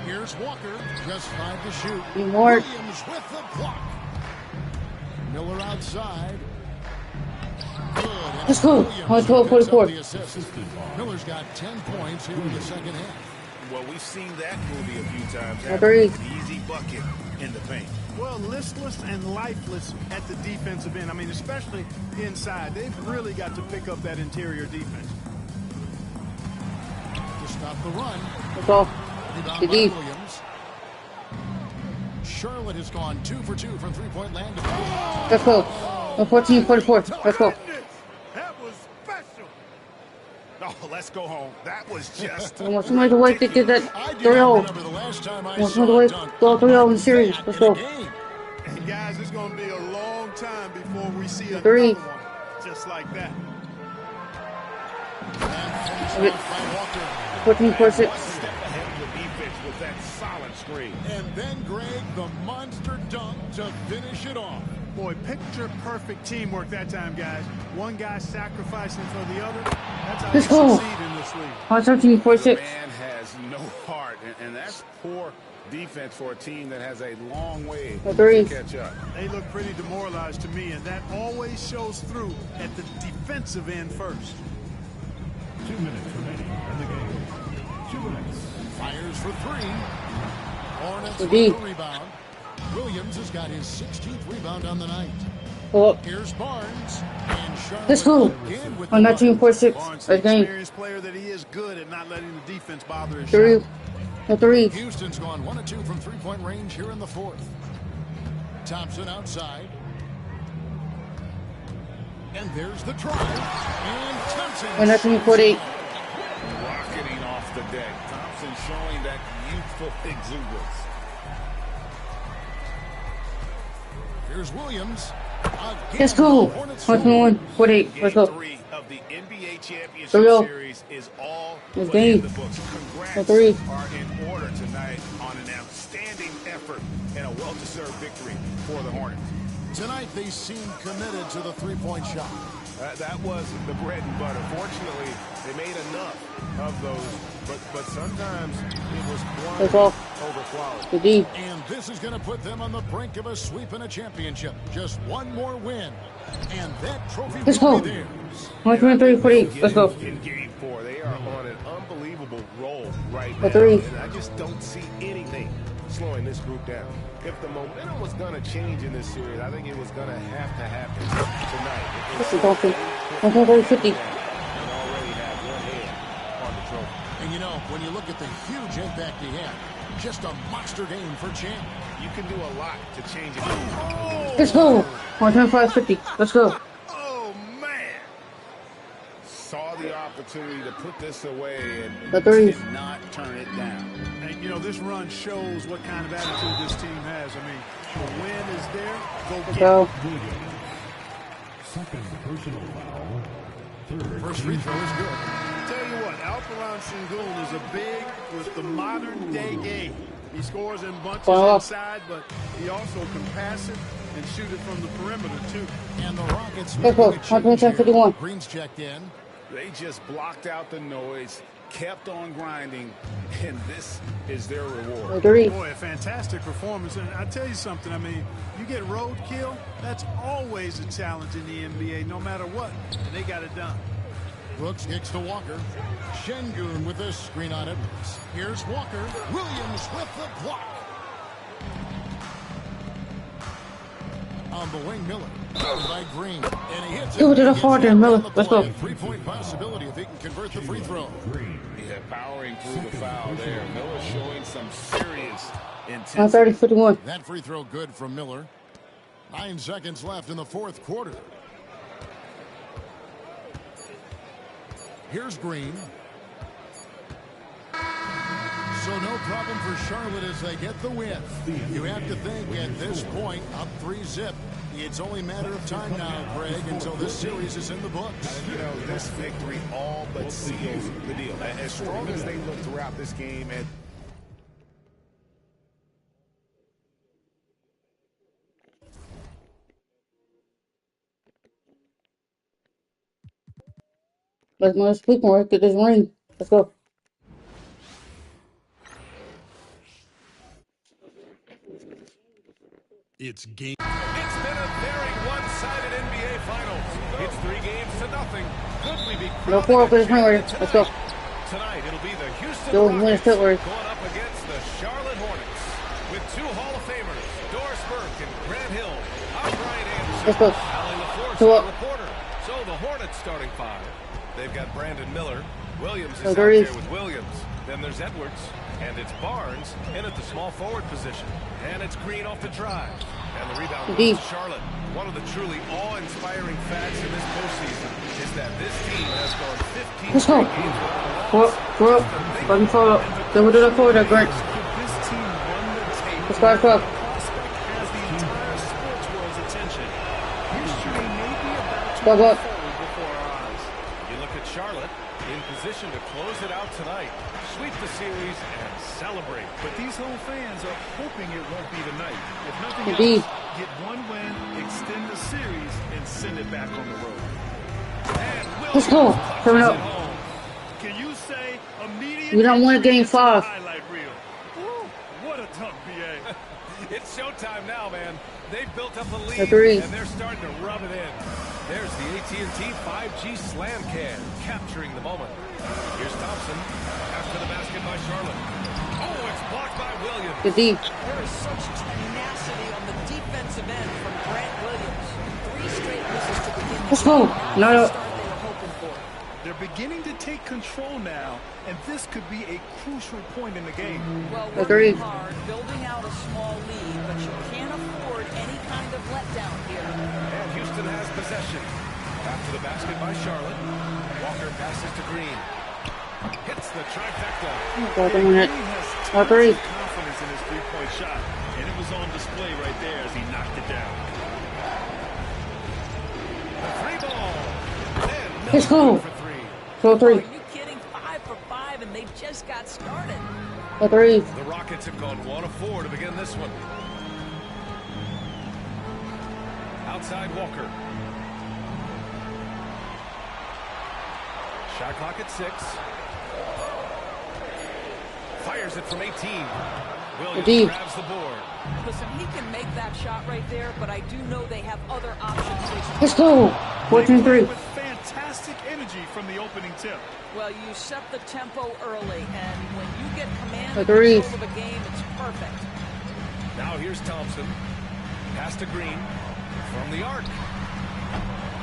Here's Walker, just 5 to shoot. Be more. Williams with the block. Miller outside. Good. And Let's go. Williams 112, picks up 44. the assist. Miller's got 10 points here in the second half. Well, we've seen that movie a few times. Three. An easy bucket in the paint. Well, listless and lifeless at the defensive end. I mean, especially inside. They've really got to pick up that interior defense. To stop the run. Let's go. Rebound The by deep. Williams. Charlotte has gone 2 for 2 from three-point land. Let's go. 14-44. Let's go. That was special. Oh, let's go home. That was just. I want somebody to wait to get that I do 3-0. not remember the last time I I want saw somebody a to dunk go 3-0 in the series. that Let's in a go. game. And guys, it's going to be a long time before we see another Three. one just like that. And finished off by Walker. 14-46. Step ahead of the defense with that solid screen. And then Greg, the monster dunk to finish it off. Boy, picture-perfect teamwork that time, guys. One guy sacrificing for the other. That's how Let's you go. succeed in this league. 13-46. The man has no heart, and that's poor defense for a team that has a long way Three. to catch up. They look pretty demoralized to me, and that always shows through at the defensive end first. 2 minutes remaining in the game. 2 minutes. Fires for three. Hornets The with D. the rebound. Williams has got his 16th rebound on the night. Go. Here's Barnes. And Charlotte Let's go. again with On the 19-46. Barnes, the Let's game. experienced player that he is, good at not letting the defense bother his Three. shot. Three. Houston's gone 1 of 2 from three-point range here in the fourth. Thompson outside. And there's the drive. And Thompson. On 19-48. Rocketing off the deck. Thompson showing that youthful exuberance. Here's Williams. Let's go. 21-48. Let's go. Game 3 of the NBA Championship 3-0. Series is all Let's put in game. the books. Congrats For three. are in order tonight on an outstanding effort and a well-deserved victory for the Hornets. Tonight they seem committed to the three-point shot. That was the bread and butter. Fortunately, they made enough of those, but sometimes it was Let's quantity go. over quality. The D. And this is going to put them on the brink of a sweep and a championship. Just one more win. And that trophy Let's will go. be theirs. 123-48. Let's go. In game 4, they are on an unbelievable roll right For now, three. and I just don't see anything slowing this group down. If the momentum was going to change in this series, I think it was going to have to happen tonight. This is Dolphin. 130-50. And already have one hand on the trophy. And you know, when you look at the huge impact he had, just a monster game for Champ. You can do a lot to change it. Let's go. 125-50. Let's go. Oh, man. Saw the opportunity to put this away and The three. did not turn it down. And, you know, this run shows what kind of attitude this team has. I mean, the win is there. Go Let's get it. go. Williams. Second personal foul. Third. First free throw is good. Tell you what, Alperon Sengun is a big with the modern day game. He scores in bunches Wow. inside, but he also can pass it and shoot it from the perimeter, too. And the Rockets Let's go. making a change 127-51. here. Green's checked in. They just blocked out the noise, kept on grinding, and this is their reward. The three. Boy, a fantastic performance. And I tell you something, I mean, you get roadkill, that's always a challenge in the NBA, no matter what. And they got it done. Brooks kicks to Walker. Şengün with a screen on Edwards. Here's Walker. Williams with the block. On the wing, Miller. By Green. And he hits it. Give it to the Gets forward, that Miller. on the Let's go. play. Three-point possibility if he can convert the free throw. Green. Yeah, powering through the foul there. Miller showing some serious intensity. 130-51. That free throw good from Miller. 9 seconds left in the fourth quarter. Here's Green. So no problem for Charlotte as they get the win. You have to think at this point, up 3-zip. It's only a matter of time now, Greg, until this series is in the books. You know, this victory all but seals the deal. As strong as they look throughout this game, and Let's sleep more. Get this ring. Let's go. It's game. It's been a very one-sided NBA Finals. It's 3-0. Could we be No 4 for this ring. Let's go. tonight, it'll be the Houston Yo, Rockets Minnesota. going up against the Charlotte Hornets. With two Hall of Famers, Doris Burke and Grant Hill. I'm Brian Anderson. Let's go. Allie LaForce, So, the reporter. So the Hornets starting five. They've got Brandon Miller. Williams is so out there there is. with Williams. Then there's Edwards. And it's Barnes in at the small forward position. And it's Green off the drive. And the rebound goes to Charlotte. One of the truly awe-inspiring facts in this postseason is that this team has gone 15 Let's go. straight games without a loss. Button forward. Then we'll do that forward, Grant. This team run the tape. Let's back up. Prospect has the entire sports world's attention. History may be about to Back up. unfold before our eyes. You look at Charlotte in position to close it out tonight, sweep the series, and celebrate. But these home fans are hoping it won't be tonight. If nothing Indeed. else, get one win, extend the series, and send it back on the road. And Let's go. Williams Coming punches up. it home. Can you say immediate? We don't win entry game into the 5. highlight reel? Woo, what a dunk, BA. It's showtime now, man. They've built up a lead, Agree. and they're starting to rub it in. There's the AT&T 5G Slam Can, capturing the moment. Here's Thompson, after the basket by Charlotte. Oh, it's blocked by Williams. Good D. There is such tenacity on the defensive end from Grant Williams. 3 straight misses to begin the Let's go. game. No, Not no. the start they were hoping for. They're beginning to take control now, and this could be a crucial point in the game. Well, Agreed. working hard, building out a small lead, but you can't afford any kind of letdown here. And Houston has possession. After the basket by Charlotte, Walker passes to Green. Hits the trifecta. Back on it. Green has Agreed. tons of confidence in his three-point shot, and it was on display right there as he knocked it down. The three ball. And Let's Miller go. for three. Go Are 3. you kidding? 5 for 5, and they just got started. Go 3. The Rockets have gone 1 of 4 to begin this one. Outside Walker. Shot clock at 6. Fires it from 18. Williams Indeed. grabs the board. Listen, he can make that shot right there, but I do know they have other options. Let's go. They 14-3. play with fantastic energy from the opening tip. Well, you set the tempo early, and when you get command and Agreed. control of a game, it's perfect. Now here's Thompson. Pass to Green. From the arc.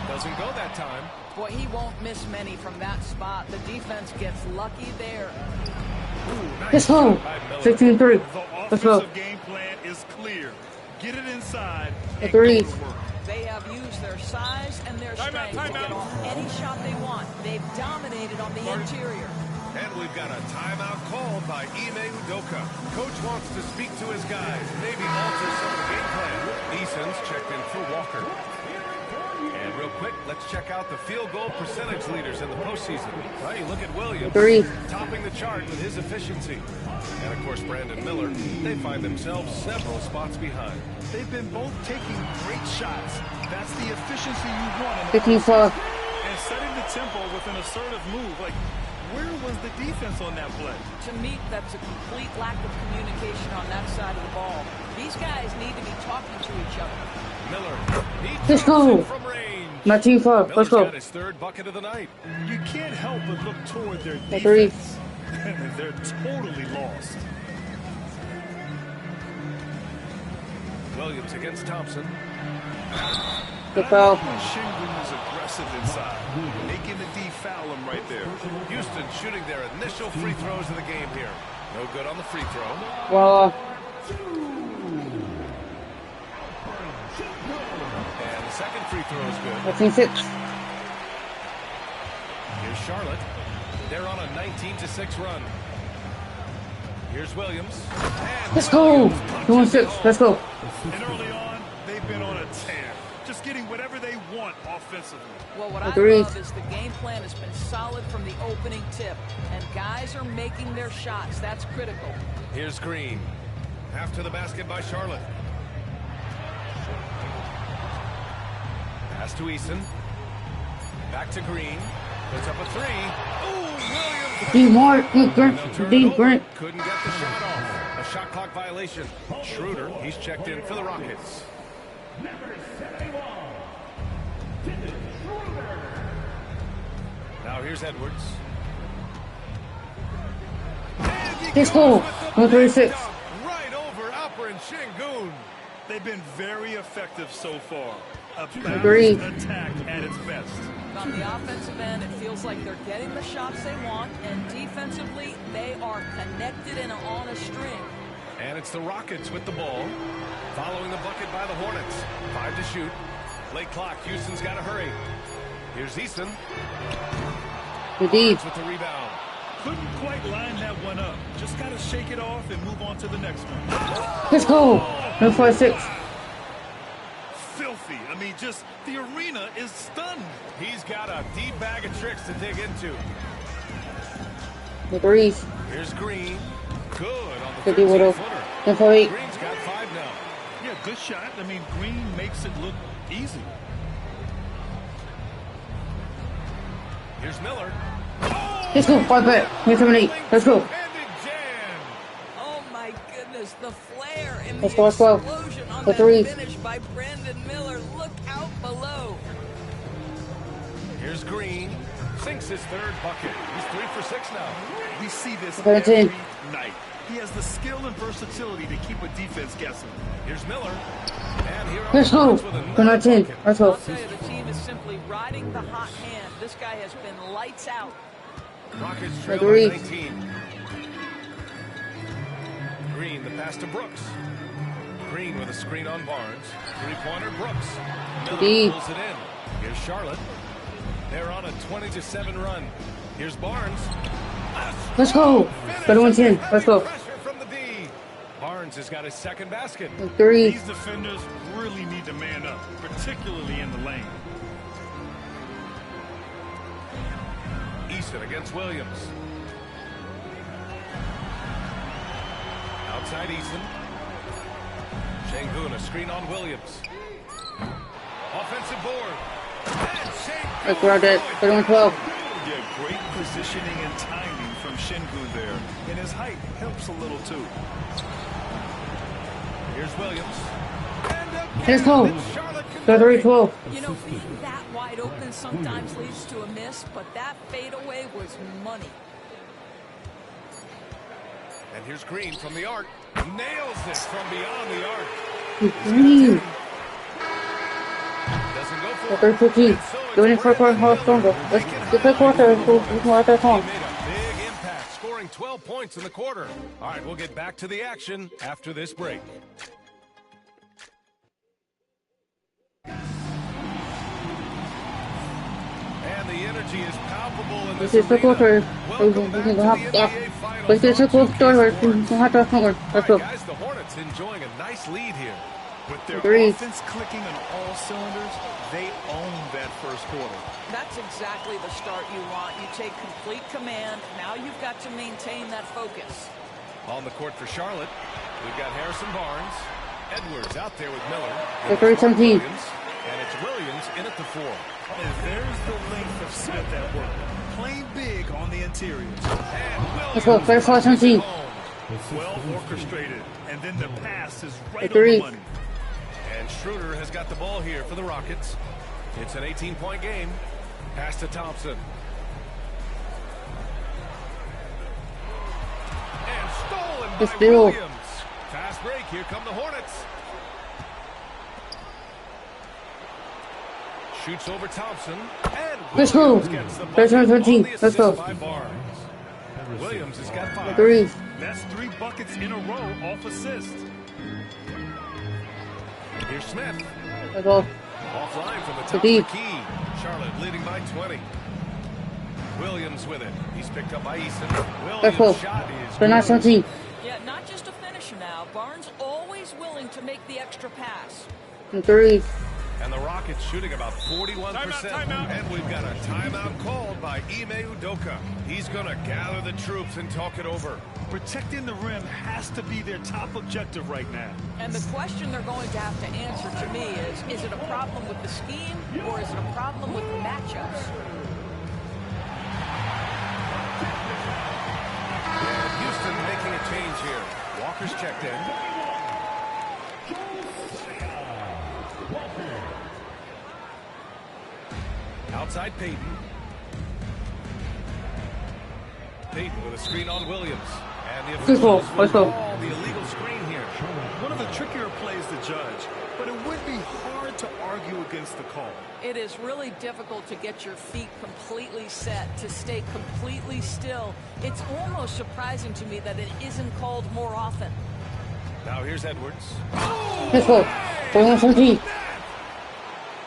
Doesn't go that time. Boy, he won't miss many from that spot. The defense gets lucky there. Let's go. By Miller. 15-3. The Let's go. offensive game plan is clear. Get it inside and Agreed. go to work. They have used their size and their Timeout, strength to get timeout. off any shot they want. They've dominated on the interior. And we've got a timeout called by Nba2k25. Coach wants to speak to his guys, maybe alter some of the game plan. Eason's checked in for Walker. And real quick, let's check out the field goal percentage leaders in the postseason. Well, you look at Williams, 3. topping the chart with his efficiency. And of course, Brandon Miller, they find themselves several spots behind. They've been both taking great shots. That's the efficiency you want. In the 15-4. and setting the tempo with an assertive move. Like, where was the defense on that play? To me, that's a complete lack of communication on that side of the ball. These guys need to be talking to each other. Miller, he Let's drops go. it from range. 19-4. Miller's Let's go. got his 3rd bucket of the night. You can't help but look toward their Agreed. defense. They're totally lost. Williams against Thompson. Good foul. Shingun is aggressive inside, making the D foul him right there. Houston shooting their initial free throws of the game here. No good on the free throw. Well, And the second free throw is good. 14-6. Here's Charlotte. They're on a 19-6 run. Here's Williams. And Let's go. Williams punches it 2-6. home. Let's go. And early on, they've been on a tear, just getting whatever they want offensively. Well, what I Agreed. love is the game plan has been solid from the opening tip, and guys are making their shots. That's critical. Here's Green. After the basket by Charlotte. Pass to Eason. Back to Green. Puts up a 3. Ooh, Williams. D. Mark. D. They'll Grant. turn D. it over. Grant. Couldn't get the shot off. A shot clock violation. Schroeder, he's checked in for the Rockets. Now here's Edwards. Let's go. 136. Right over Alper and Şengün. They've been very effective so far. A Agreed. balanced attack at its best. On the offensive end, it feels like they're getting the shots they want, and defensively, they are connected and on a string. And it's the Rockets with the ball. Following the bucket by the Hornets. 5 to shoot. Late clock. Houston's got to hurry. Here's Easton. Good D. With the rebound. Couldn't quite line that one up. Just got to shake it off and move on to the next one. Let's go. 146. Filthy. I mean, just the arena is stunned. He's got a deep bag of tricks to dig into. The threes. Here's Green. Good on the 50 Widow. 13-footer. 148. Green's got 5 now. Yeah, good shot. I mean, Green makes it look easy. Here's Miller. Let's go. 5 back. 178. Let's go. Handed jam. Oh my goodness, the flare and Let's the go, let's go. explosion on The that threes. finish by Brandon Miller. Look out below. Here's Green. Sinks his 3rd bucket. He's 3 for 6 now. We see this 17. every night. He has the skill and versatility to keep a defense guessing. Here's Miller. And here are Let's the go. Hornets with another 119. bucket. Let's go. I'll tell you, the team is simply riding the hot hand. This guy has been lights out. Rockets trail Agreed. by 19. Green, the pass to Brooks. Green with a screen on Barnes. 3-pointer, Brooks. Miller Indeed. pulls it in. Here's Charlotte. They're on a 20-7 run. Here's Barnes. Let's go. Go to 110. Let's go. Pressure from the D. Barnes has got his 2nd basket. The three. These defenders really need to man up, particularly in the lane. Easton against Williams. Outside Easton. Şengün, a screen on Williams. Offensive board. And Şengün. Let's grab that. Go to 112. Yeah, great positioning and timing from Şengün there. And his height helps a little too. Here's Williams. Let's go. Go to 312. You know, being that wide open sometimes leads to a miss, but that fadeaway was money. And here's Green from the arc. Nails it from beyond the arc. Green. Doesn't go for The it. 315. Doing it for a stronger. Let's get the quarter. We can watch that He home. made a big impact, scoring 12 points in the quarter. All right, we'll get back to the action after this break. And the energy is palpable in this This is the arena. quarter. Welcome back to the NBA Finals. Let's get the quarter. We can have that stronger. All Let's right, go. guys, the Hornets enjoying a nice lead here. With their Agreed. offense clicking on all cylinders, they own that first quarter. That's exactly the start you want. You take complete command. Now you've got to maintain that focus. On the court for Charlotte, we've got Harrison Barnes. Edwards out there with Miller. The 317. Williams, and it's Williams in at the 4. And there's the length of Smith at work. Playing big on the interiors. And Let's go. Williams 517. Well orchestrated. And then the pass is right on Agreed. the money. And Schroeder has got the ball here for the Rockets. It's an 18-point game. Pass to Thompson. And stolen Good by steal. Williams. Fast break. Here come the Hornets. Shoots over Thompson. And Let's go. Williams gets the bucket 13. on the Let's assist go. by Barnes. Williams has got 5. Threes. That's 3 buckets in a row off assist. Here's Smith. Let's go. Offline from the top The of D. the key. Charlotte leading by 20. Williams with it. He's picked up by Easton. Let's go. Williams' shot is The 917. Yeah, not just a finisher now. Barnes always willing to make the extra pass. The threes. And the Rockets shooting about 41%. Timeout. And we've got a timeout called by Ime Udoka. He's going to gather the troops and talk it over. Protecting the rim has to be their top objective right now. And the question they're going to have to answer to me is it a problem with the scheme or is it a problem with the matchups? And Houston making a change here. Walker's checked in. Outside Payton. Payton with a screen on Williams. And Let's go. Let's go. The illegal screen here. One of the trickier plays to judge, but it would be hard to argue against the call. It is really difficult to get your feet completely set, to stay completely still. It's almost surprising to me that it isn't called more often. Now here's Edwards. Let's go. Williams from G.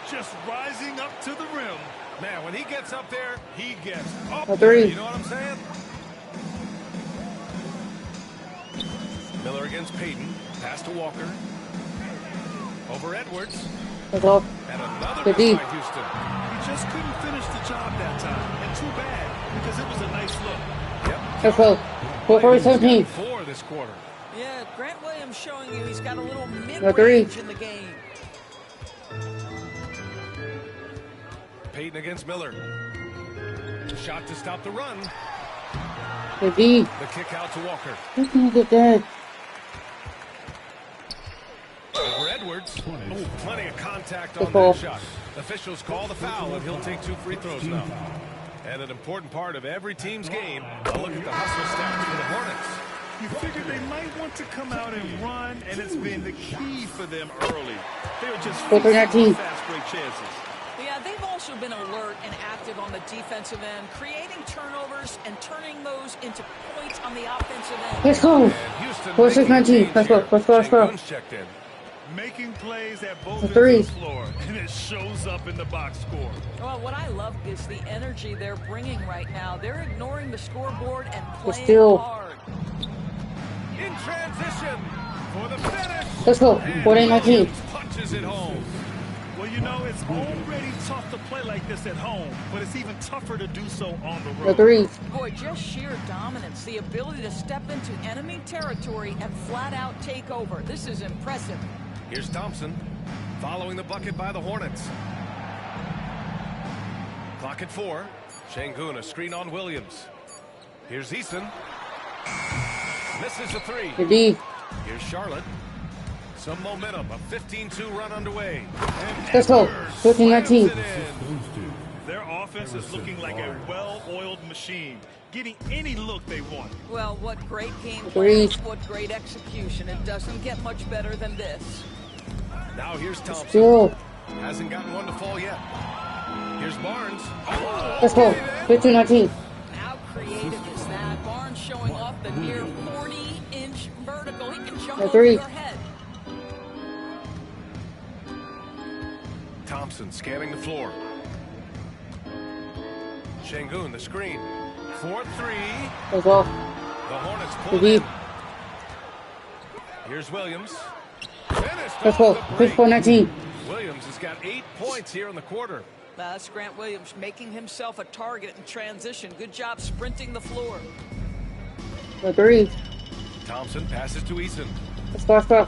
Just rising up to the rim. Man, when he gets up there, he gets up A there. three. You know what I'm saying? Miller against Payton. Pass to Walker. Over Edwards. Let's go. And another Good miss D. by Houston. He just couldn't finish the job that time. And too bad, because it was a nice look. Yep. Let's go. 4-4-17. 4 this quarter. Yeah, Grant Williams showing you he's got a little A three. mid-range in the game. Payton against Miller. Shot to stop the run. Good D. The kick out to Walker. Who's gonna get that? Over Edwards. Oh, plenty of contact Good on ball. that shot. Officials call the foul, and he'll take 2 free throws now. And an important part of every team's game, a look at the hustle stats for the Hornets. You figured they might want to come out and run, and it's been the key for them early. They were just facing 4-19. fast break chances. Yeah, they've also been alert and active on the defensive end, creating turnovers and turning those into points on the offensive end. Let's go. And Houston 4-6-19. making Let's go. gains Let's go. Let's here. go. Sengun's checked in. Making plays at both The ends three. of the floor, and it shows up in the box score. Well, what I love is the energy they're bringing right now. They're ignoring the scoreboard and playing steal. hard. In transition for the finish. Let's go. And 48-19. Williams punches it home. Well, you know, it's already tough to play like this at home, but it's even tougher to do so on the The road. three. Boy, just sheer dominance, the ability to step into enemy territory and flat out take over. This is impressive. Here's Thompson following the bucket by the Hornets. Clock at 4. Sengun, a screen on Williams. Here's Eason. Misses a 3. Good D. Here's Charlotte. Some momentum. A 15-2 run underway. And Let's go. Edwards 15-19. slams it in. Their offense is looking like a well-oiled machine, getting any look they want. Well, what great game Three. plan, what great execution. It doesn't get much better than this. Now here's Thompson. Still. Hasn't gotten one to fall yet. Here's Barnes. Let's go. 15-19. How creative is that? Barnes showing off the near 40-inch vertical. He can jump The over three. your head. Thompson scanning the floor. Sengun, the screen. 4-3. Let's go. The Hornets Good pull D. in. Here's Williams. Finished Let's off go. the break. 54-19. Williams has got 8 points here in the quarter. That's Grant Williams making himself a target in transition. Good job sprinting the floor. The three. Thompson passes to Eason. Let's go. Let's go.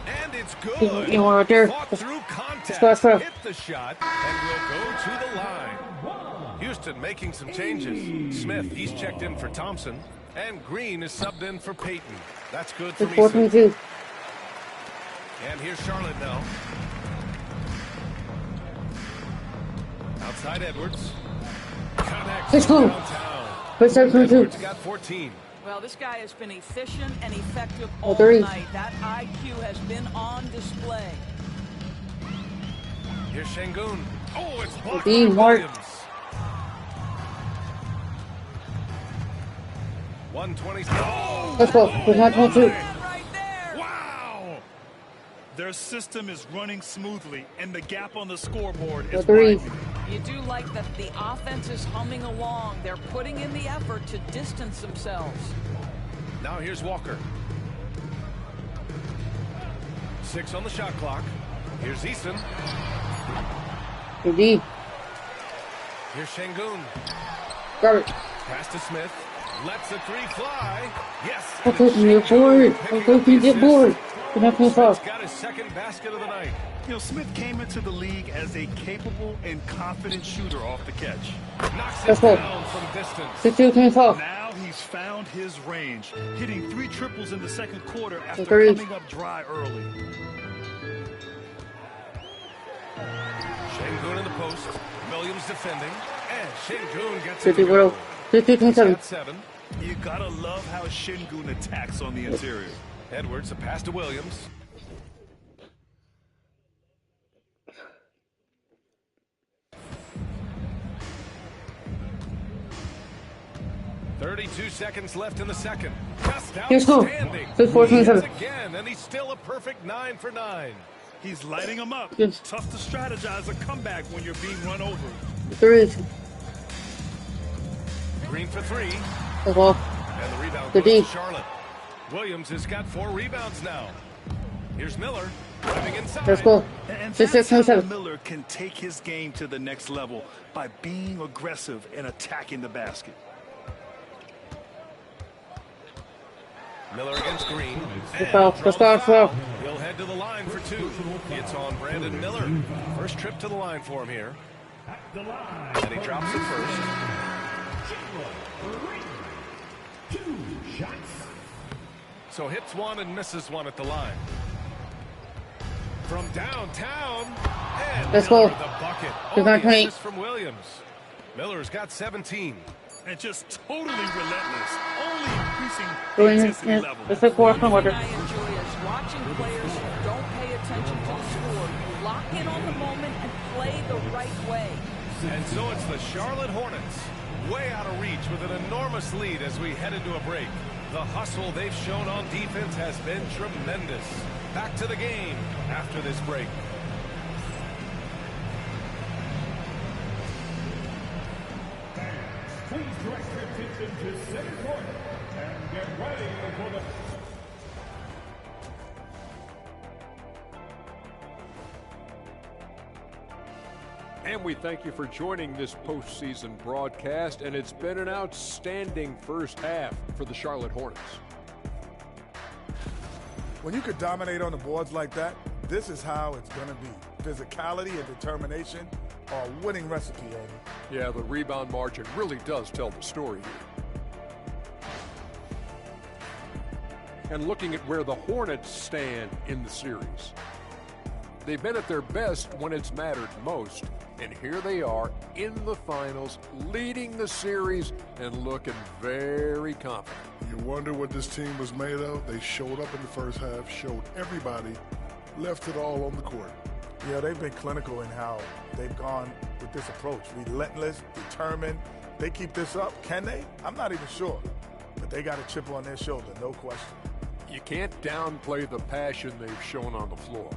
And it's good. You want right there. Fought through contact, Let's go. hit the shot, and will go to the line. Houston making some changes. Smith, he's checked in for Thompson. And Green is subbed in for Payton. That's good for It's Eason. 4-22. And here's Charlotte now. Outside Edwards. Connects Let's go. downtown. 57-22. Edwards got 14. Well, this guy has been efficient and effective Oh, all three. night. That IQ has been on display. Here's Sengun. Oh, it's blocked D, by Mark. Williams. 120. Oh, Let's go. 59-22. Right there. wow. Their system is running smoothly, and the gap on the scoreboard The is three. widening. You do like that the offense is humming along. They're putting in the effort to distance themselves. Now here's Walker. 6 on the shot clock. Here's Eason. Good D. Here's Sengun. Grab it. Pass to Smith. Lets the 3 fly. Yes. I'm hoping you get bored. I'm hoping you get bored. You're not playing Smith's foul. got his second basket of the night. You know, Smith came into the league as a capable and confident shooter off the catch. Knocks Let's it go. down from distance. 62-25. Now he's found his range, hitting 3 triples in the second quarter after Three. coming up dry early. Sengun in the post. Williams defending. And Sengun gets it. 50 to go. world. He's 50-27. got 7. You gotta love how Şengün attacks on the interior. Edwards, a pass to Williams. "32 seconds left in the second. Just outstanding. Again, and he's still a perfect 9 for 9. He's lighting them up. Tough to strategize a comeback when you're being run over. Three. Green for 3. Oh, and the rebound goes to Charlotte. Williams has got 4 rebounds now. Here's Miller driving inside. Let's go. And that's how Miller can take his game to the next level by being aggressive and attacking the basket. Miller against Green. Let's go. He'll head to the line for 2. It's on Brandon Miller. First trip to the line for him here. And he drops it first. 2 shots. So hits 1 and misses 1 at the line. From downtown. And Let's Miller go. the bucket. Only assist from Williams. Miller's got 17. And just totally relentless. Only increasing the intensity level. It's a 4 from order. I enjoy is watching players who don't pay attention to the score. You lock in on the moment and play the right way. And so it's the Charlotte Hornets, way out of reach with an enormous lead as we head into a break. The hustle they've shown on defense has been tremendous. Back to the game after this break. Please direct your attention to center court and get ready for the... And we thank you for joining this postseason broadcast, and it's been an outstanding first half for the Charlotte Hornets. When you could dominate on the boards like that, this is how it's going to be. Physicality and determination are a winning recipe, Andy. Yeah, the rebound margin really does tell the story here. And looking at where the Hornets stand in the series. They've been at their best when it's mattered most, and here they are in the finals, leading the series and looking very confident. You wonder what this team was made of? They showed up in the first half, showed everybody, left it all on the court. Yeah, they've been clinical in how they've gone with this approach. Relentless, determined. They keep this up. Can they? I'm not even sure. But they got a chip on their shoulder, no question. You can't downplay the passion they've shown on the floor.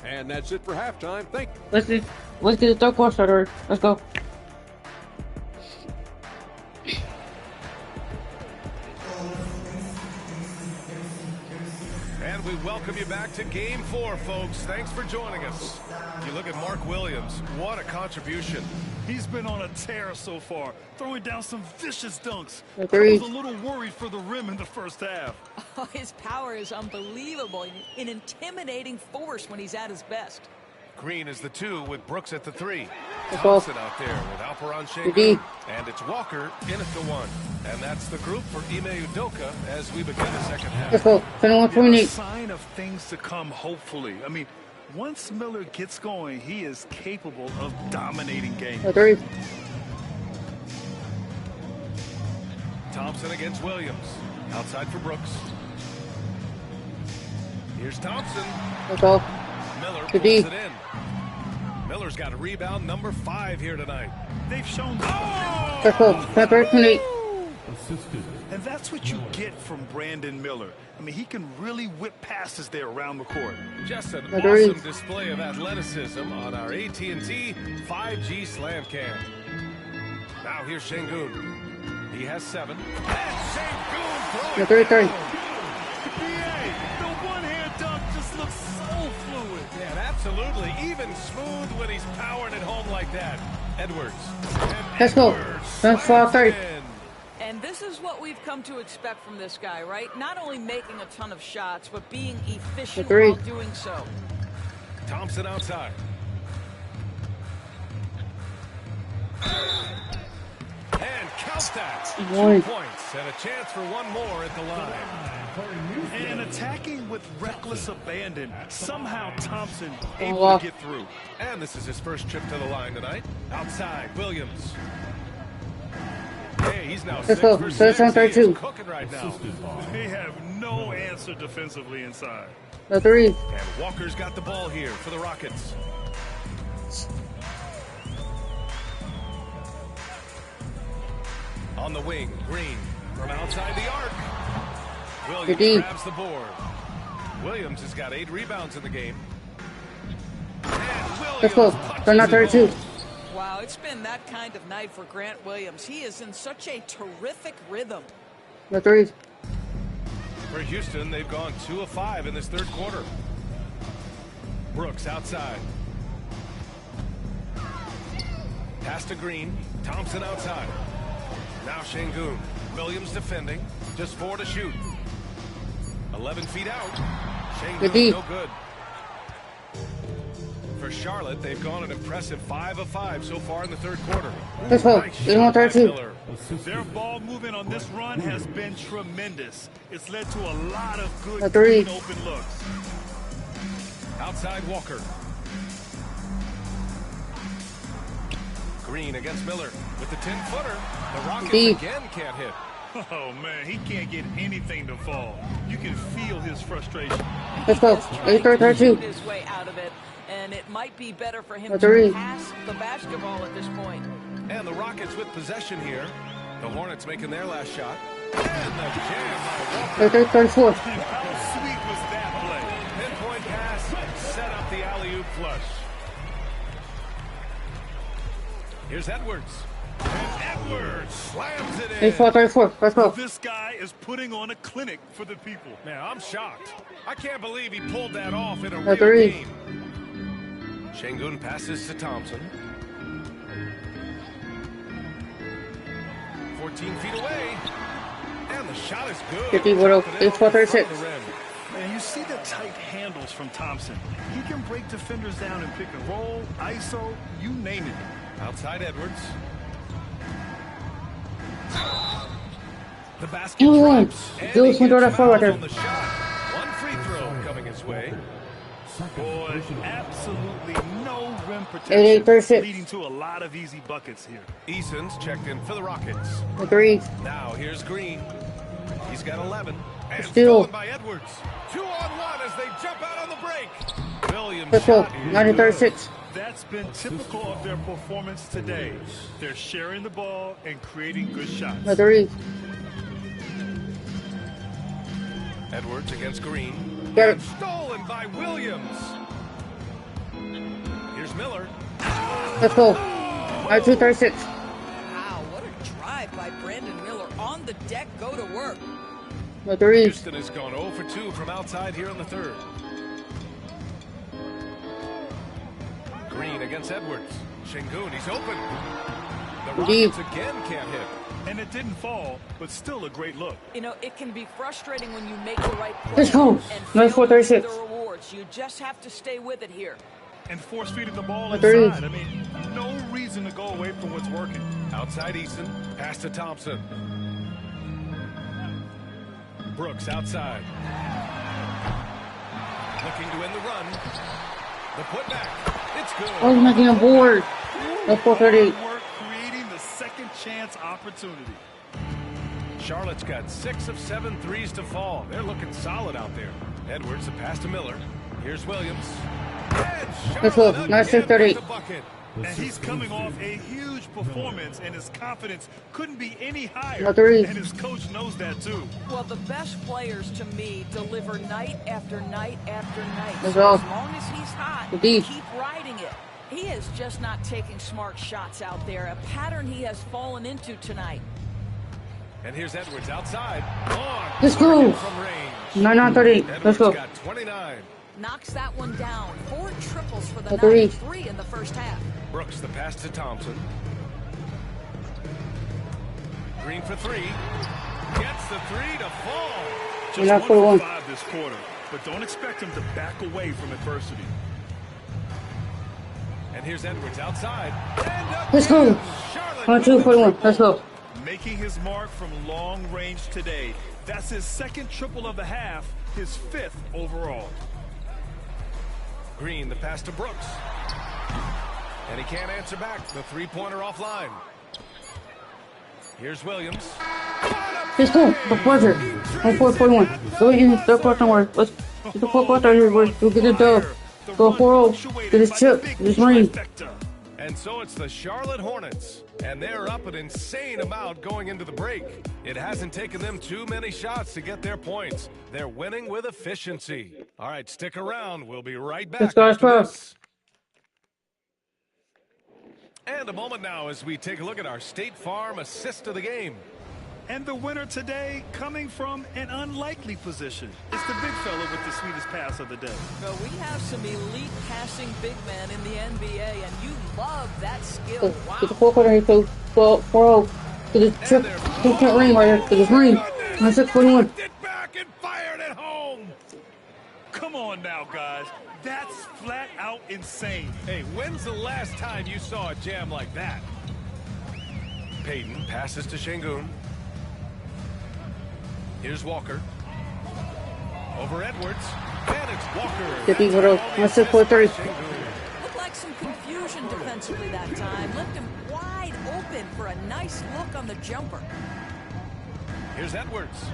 And that's it for halftime. Let's get the third quarter started. Let's go. And we welcome you back to Game 4, folks. Thanks for joining us. You look at Mark Williams. What a contribution. He's been on a tear so far, throwing down some vicious dunks. I Agreed. was a little worried for the rim in the first half. Oh, his power is unbelievable, an intimidating force when he's at his best. Green is the 2 with Brooks at the 3. Let's go. Thompson out there with Alperon Şengün. And it's Walker in at the 1. And that's the group for Nba2k25 as we begin the second half. Let's go. 21-28. A sign of things to come, hopefully. I mean, once Miller gets going, he is capable of dominating games. Three. Thompson against Williams. Outside for Brooks. Here's Thompson. Let's go. Miller Good pulls D. it in. Miller's got a rebound number 5 here tonight. They've shown... Let's go. 28. Assisted. And that's what you get from Brandon Miller. I mean, he can really whip passes there around the court. Just an Agreed. awesome display of athleticism on our AT&T 5G Slam Cam. Now here's Şengün. He has 7. And Şengün throwing 33. The one-hand dunk just looks so fluid. Yeah, absolutely. Even smooth when he's powering it home like that. Edwards. And Let's go. Edwards That's slams 4-3. it in. And this is what we've come to expect from this guy, right? Not only making a ton of shots, but being efficient Agreed. while doing so. Thompson outside. And count that. 2 One. points and a chance for one more at the line. And attacking with reckless abandon. Somehow Thompson able wow. to get through. And this is his first trip to the line tonight. Outside, Williams. Hey, he's now Let's 6 go. for 6. 32. He is cooking right now. They have no answer defensively inside. The three. And Walker's got the ball here for the Rockets. On the wing, Green from outside the arc. Williams grabs the board. Williams has got 8 rebounds in the game. And Let's go. They're not 32. Wow, it's been that kind of night for Grant Williams. He is in such a terrific rhythm. The three. For Houston, they've gone 2 of 5 in this third quarter. Brooks outside. Pass to Green. Thompson outside. Now Şengün. Williams defending. Just 4 to shoot. 11 feet out. Şengün no good. For Charlotte, they've gone an impressive 5 of 5 so far in the third quarter. Let's go. Their ball movement on this run has been tremendous. It's led to a lot of good clean, open looks. Outside Walker. Green against Miller with the 10-footer. The Rockets again can't hit. Oh, man, he can't get anything to fall. You can feel his frustration. Let's go. 8-32. His way out of it, and it might be better for him to pass the basketball at this point. And the Rockets with possession here. The Hornets making their last shot. And the jam by Walker. 34. How sweet was that play? Pinpoint pass, set up the alley-oop flush. Here's Edwards. And Edwards slams it in. 34. Let's go. This guy is putting on a clinic for the people. Man, I'm shocked. I can't believe he pulled that off in a real game. Şengün passes to Thompson. 14 feet away. And the shot is good. 36. Man, you see the tight handles from Thompson. He can break defenders down in pick and roll, ISO, you name it. Outside Edwards. The basket drops. And he gets fouled on the shot. One free throw coming his way. Boy, absolutely no rim protection, leading to a lot of easy buckets here. Eason's checked in for the Rockets. The three. Now here's Green. He's got 11. And Steal stolen by Edwards. 2-on-1 as they jump out on the break. Williams Let's go. 9-36. That's been typical of their performance today. They're sharing the ball and creating good shots. The three. Edwards against Green. Got it. Stolen by Williams. Here's Miller. Let's go. 2-36. Wow, what a drive by Brandon Miller. On the deck, go to work. The three. Houston has gone 0 for 2 from outside here in the third. Green against Edwards. Şengün, he's open. The Rockets again can't hit. And it didn't fall, but still a great look. You know, it can be frustrating when you make the right play. Let's go. And 4-36. the rewards. You just have to stay with it here. And force feeding the ball inside. I mean, no reason to go away from what's working. Outside Eason, pass to Thompson. Brooks outside. Looking to end the run. The putback. It's good. Oh, he's making a board. That's 4-38. Creating the second chance opportunity. Charlotte's got 6 of 7 threes to fall. They're looking solid out there. Edwards, a pass to Miller. Here's Williams. Let's go. 9-38. And he's coming off a huge performance, and his confidence couldn't be any higher. And his coach knows that too. Well, the best players to me deliver night after night after night. Let's so go. as long as he's hot, Keep riding it. He is just not taking smart shots out there, a pattern he has fallen into tonight. And here's Edwards outside. Let's go. 9-38. Let's go. Got 29. Knocks that one down. 4 triples for the night. 3 in the first half. Brooks, the pass to Thompson. Green for 3. Gets the 3 to fall. Just 1 for 5 this quarter, but don't expect him to back away from adversity. And here's Edwards outside. Let's go. 2-41. Let's go. Making his mark from long range today. That's his second triple of the half, his 5th overall. Green, the pass to Brooks. And he can't answer back. The 3-pointer offline. Here's Williams. Let's go. The buzzer. 4-41. Go in the third quarter. Let's get the fourth quarter here. We'll get the dub. Go 4-0. Get his chip. Get his ring. And so it's the Charlotte Hornets, and they're up an insane amount going into the break. It hasn't taken them too many shots to get their points. They're winning with efficiency. All right, stick around. We'll be right back. Let's go, after this. And a moment now as we take a look at our State Farm assist of the game. And the winner today coming from an unlikely position. It's the big fella with the sweetest pass of the day. Well, we have some elite passing big men in the NBA, and you love that skill. Wow. Get the fourth quarter here, so 4-0. Get his chip. Get that ring right here. Get his ring. 6-41. Back and fired at home. Come on now, guys. That's flat out insane. Hey, when's the last time you saw a jam like that? Payton passes to Şengün. Here's Walker. Over Edwards. And it's Walker. Get these little 6-4-3. Looked like some confusion defensively that time. Left him wide open for a nice look on the jumper. Here's Edwards.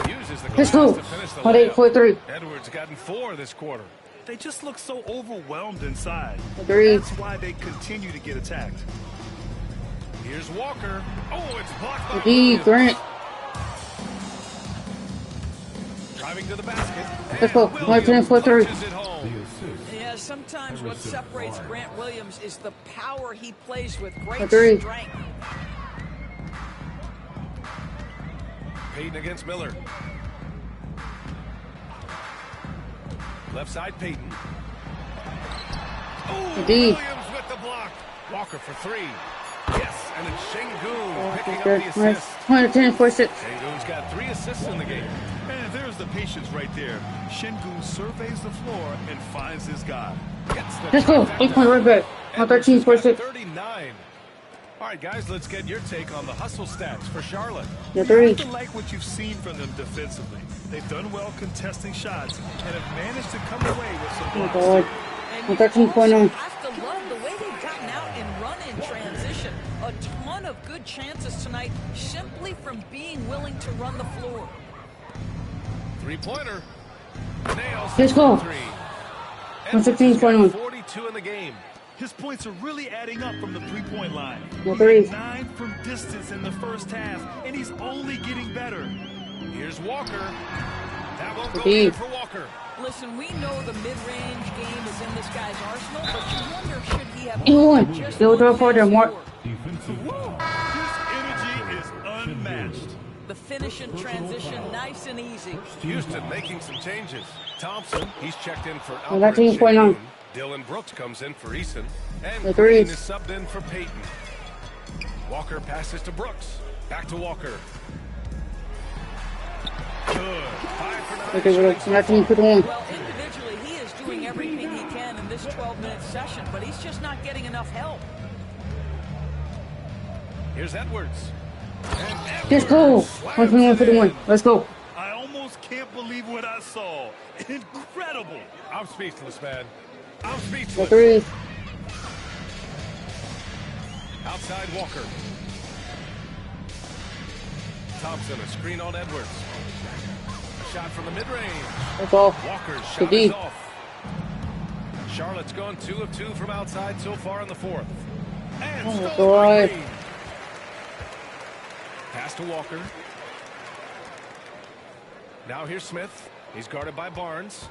Uses the Let's glass go. to finish the 8-4-3. Edwards gotten 4 this quarter. They just look so overwhelmed inside. Agreed. That's why they continue to get attacked. Here's Walker. Oh, it's blocked by D. Grant. Driving to the basket. Let's go. 10-4-3. Yeah, sometimes what separates Grant Williams is the power he plays with. Great Agreed. strength. Payton against Miller. Left side, Payton. Oh, Indeed. Williams with the block. Walker for 3. Yes, and it's Şengün picking up the assist. 10-4-6. Şengün's got 3 assists in the game. And there's the patience right there. Şengün surveys the floor and finds his guy. Let's go. 8-point right back. 13-4-6. 39. All right, guys, let's get your take on the hustle stats for Charlotte. Yeah, You 3. have to like what you've seen from them defensively. They've done well contesting shots and have managed to come away with some Oh, blocks. God. 13.9. Have to love the way they've gotten out and run in transition. A ton of good chances tonight simply from being willing to run the floor. 3-pointer. Nails. Let's go. 3. 16.1. 42 in the game. His points are really adding up from the three-point line. Yeah, He 3. had 9 from distance in the first half, and he's only getting better. Here's Walker. That won't go Indeed. in for Walker. Listen, we know the mid-range game is in this guy's arsenal, but you wonder should he have Anyone. just They'll draw for them, Mark. Defensive foul. His energy is unmatched. the finish in transition nice and easy. Houston making some changes. Thompson, he's checked in for Oh, Albert. 19.9. Dylan Brooks comes in for Eason. And The Green threes. is subbed in for Payton. Walker passes to Brooks. Back to Walker. Good. 5 for 9. Okay, well, 19.1. Well, individually, he is doing everything he can in this 12-minute session, but he's just not getting enough help. Here's Edwards. And Let's go. slams 121 it for the in. win. Let's go. I almost can't believe what I saw. Incredible. I'm speechless, man. I'm The speechless. threes. Outside Walker. Thompson, a screen on Edwards. Shot from the mid-range. That's off. Walker's The shot D. is off. Charlotte's gone 2 of 2 from outside so far in the fourth. And Oh, my stolen by God. Green. Pass to Walker. Now here's Smith. He's guarded by Barnes.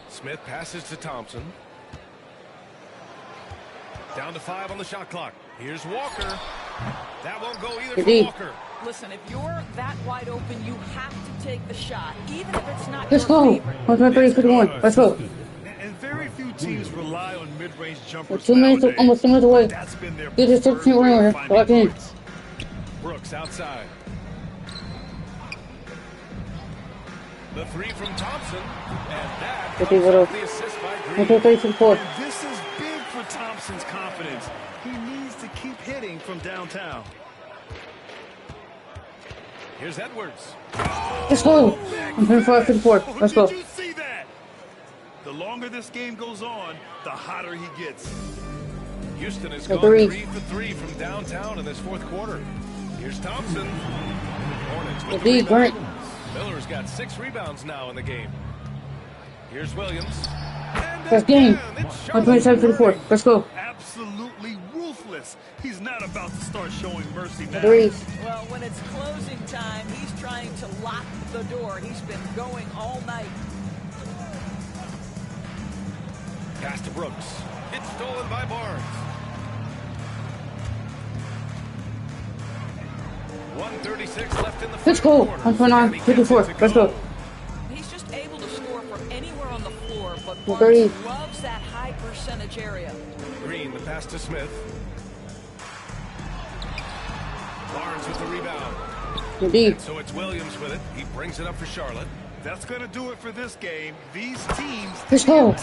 Smith passes to Thompson. Down to 5 on the shot clock. Here's Walker. That won't go either for Indeed. Walker. Listen, if you're that wide open, you have to take the shot, even if it's not Let's your go. favorite. 123 for the win. Let's go. And very few teams rely on mid-range jumpers 2 minutes, nowadays. almost 2 minutes away. That's been their Get this preferred 16 way of right here. finding Lock in. points. Brooks outside. The 3 from Thompson. And that Okay, comes what off else? the assist by Green. 123 for the fourth. And this is big for Thompson's confidence. He needs to keep hitting from downtown. Here's Edwards. Let's go. 125 for the fourth. Let's go. Did you see that? The longer this game goes on, the hotter he gets. Houston has The gone three. 3 for 3 from downtown in this fourth quarter. Here's Thompson. Hornets with the Big rebound. Brent. Miller's got 6 rebounds now in the game. Here's Williams. And First game. again, it's Charlotte 127-54. Let's go. Absolutely ruthless. He's not about to start showing mercy now. Threes. Well, when it's closing time, he's trying to lock the door. He's been going all night. Pass to Brooks. It's stolen by Barnes. 1:36 left in the Let's first go. quarter. 129-54. Let's go. He's just able to score from anywhere on the floor, but Threes. Barnes loves that high percentage area. Green, the pass to Smith. Barnes with the rebound. Indeed. So it's Williams with it. He brings it up for Charlotte. That's going to do it for this game. These teams, Let's go.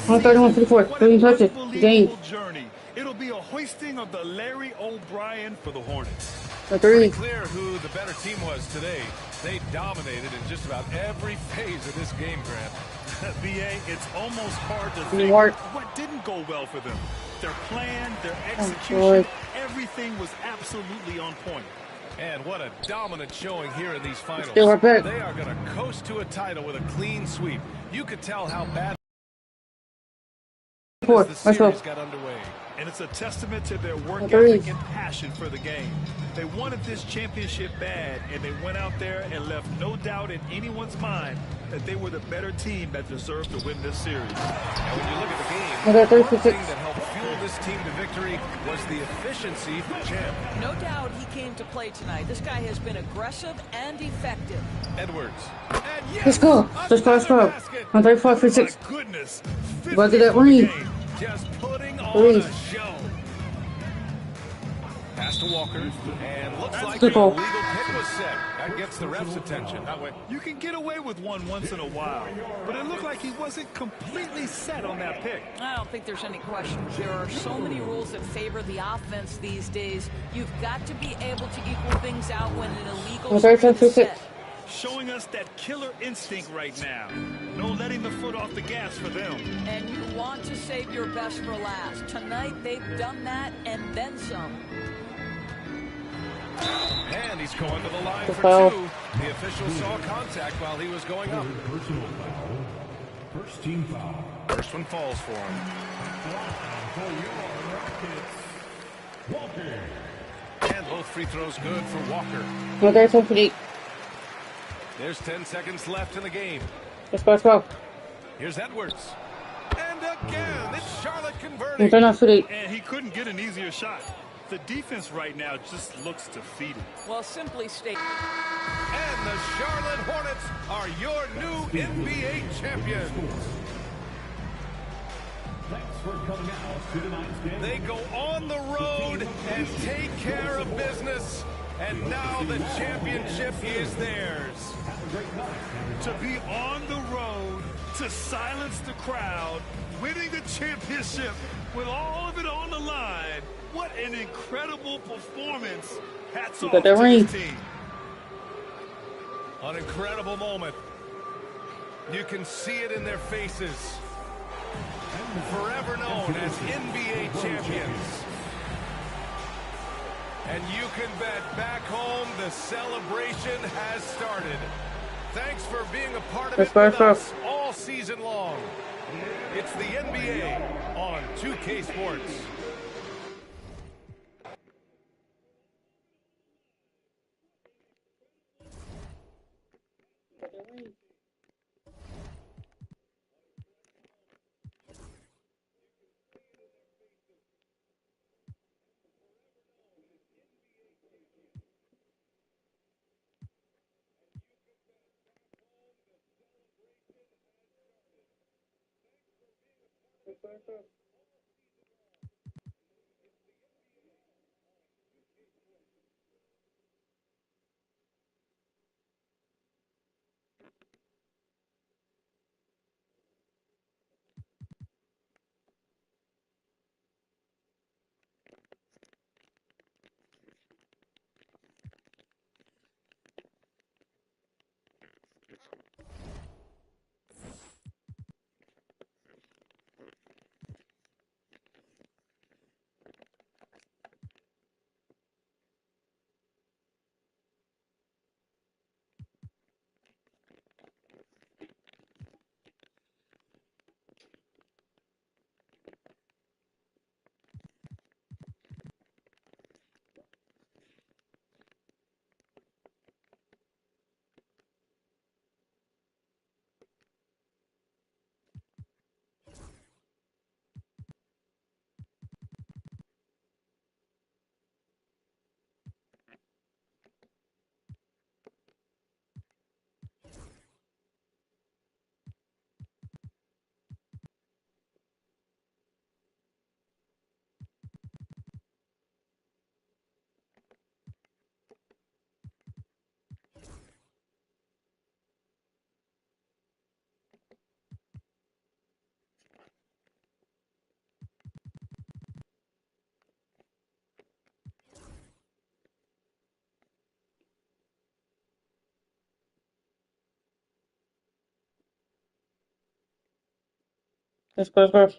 131-54. Williams touch it. Game. journey. It'll be a hoisting of the Larry O'Brien for the Hornets. The Pretty three. clear who the better team was today. They dominated in just about every phase of this game, Grant. BA, it's almost hard to think Mark. what didn't go well for them. Their plan, their boy. execution, everything was absolutely on point. And what a dominant showing here in these finals. They were better. They are going to coast to a title with a clean sweep. You could tell how bad Four. the Let's go. series got underway. And it's a testament to their work Threes. ethic and passion for the game. They wanted this championship bad, and they went out there and left no doubt in anyone's mind that they were the better team that deserved to win this series. And when you look at the game, Another one 36. thing that helped fuel this team to victory was the efficiency from Champ. No doubt he came to play tonight. This guy has been aggressive and effective. Edwards. And yes, Let's go. Let's go. Let's go. another basket. 135-56. My goodness. Look at that 50 for the ring. game. Just putting on Threes. a show. Pass to Walker, and looks like Good the ball. legal pick was set. That gets the ref's attention. That way. You can get away with one once in a while, but it looked like he wasn't completely set on that pick. I don't think there's any question. There are so many rules that favor the offense these days. You've got to be able to equal things out when an illegal Okay, screen is 56. set. Showing us that killer instinct right now. No letting the foot off the gas for them. And you want to save your best for last. Tonight, they've done that and then some. And he's going to the line for foul. 2. The official saw contact while he was going up. Personal foul. First team foul. First one falls for him. Walker. And both free throws good for Walker. 137-58. There's 10 seconds left in the game. Let's go. Let's go. Here's Edwards. And again, it's Charlotte converting. 139-58. And he couldn't get an easier shot. The defense right now just looks defeated. Well, simply state. And the Charlotte Hornets are your new NBA champions. Thanks for coming out to tonight's game. They go on the road and take care of business. And now the championship is theirs. To be on the road, to silence the crowd, winning the championship with all of it on the line. What an incredible performance. Hats off got to that ring. this team. An incredible moment. You can see it in their faces. Forever known as NBA champions. And you can bet back home the celebration has started. Thanks for being a part of it with us all season long. It's the NBA on 2K Sports. Let's go.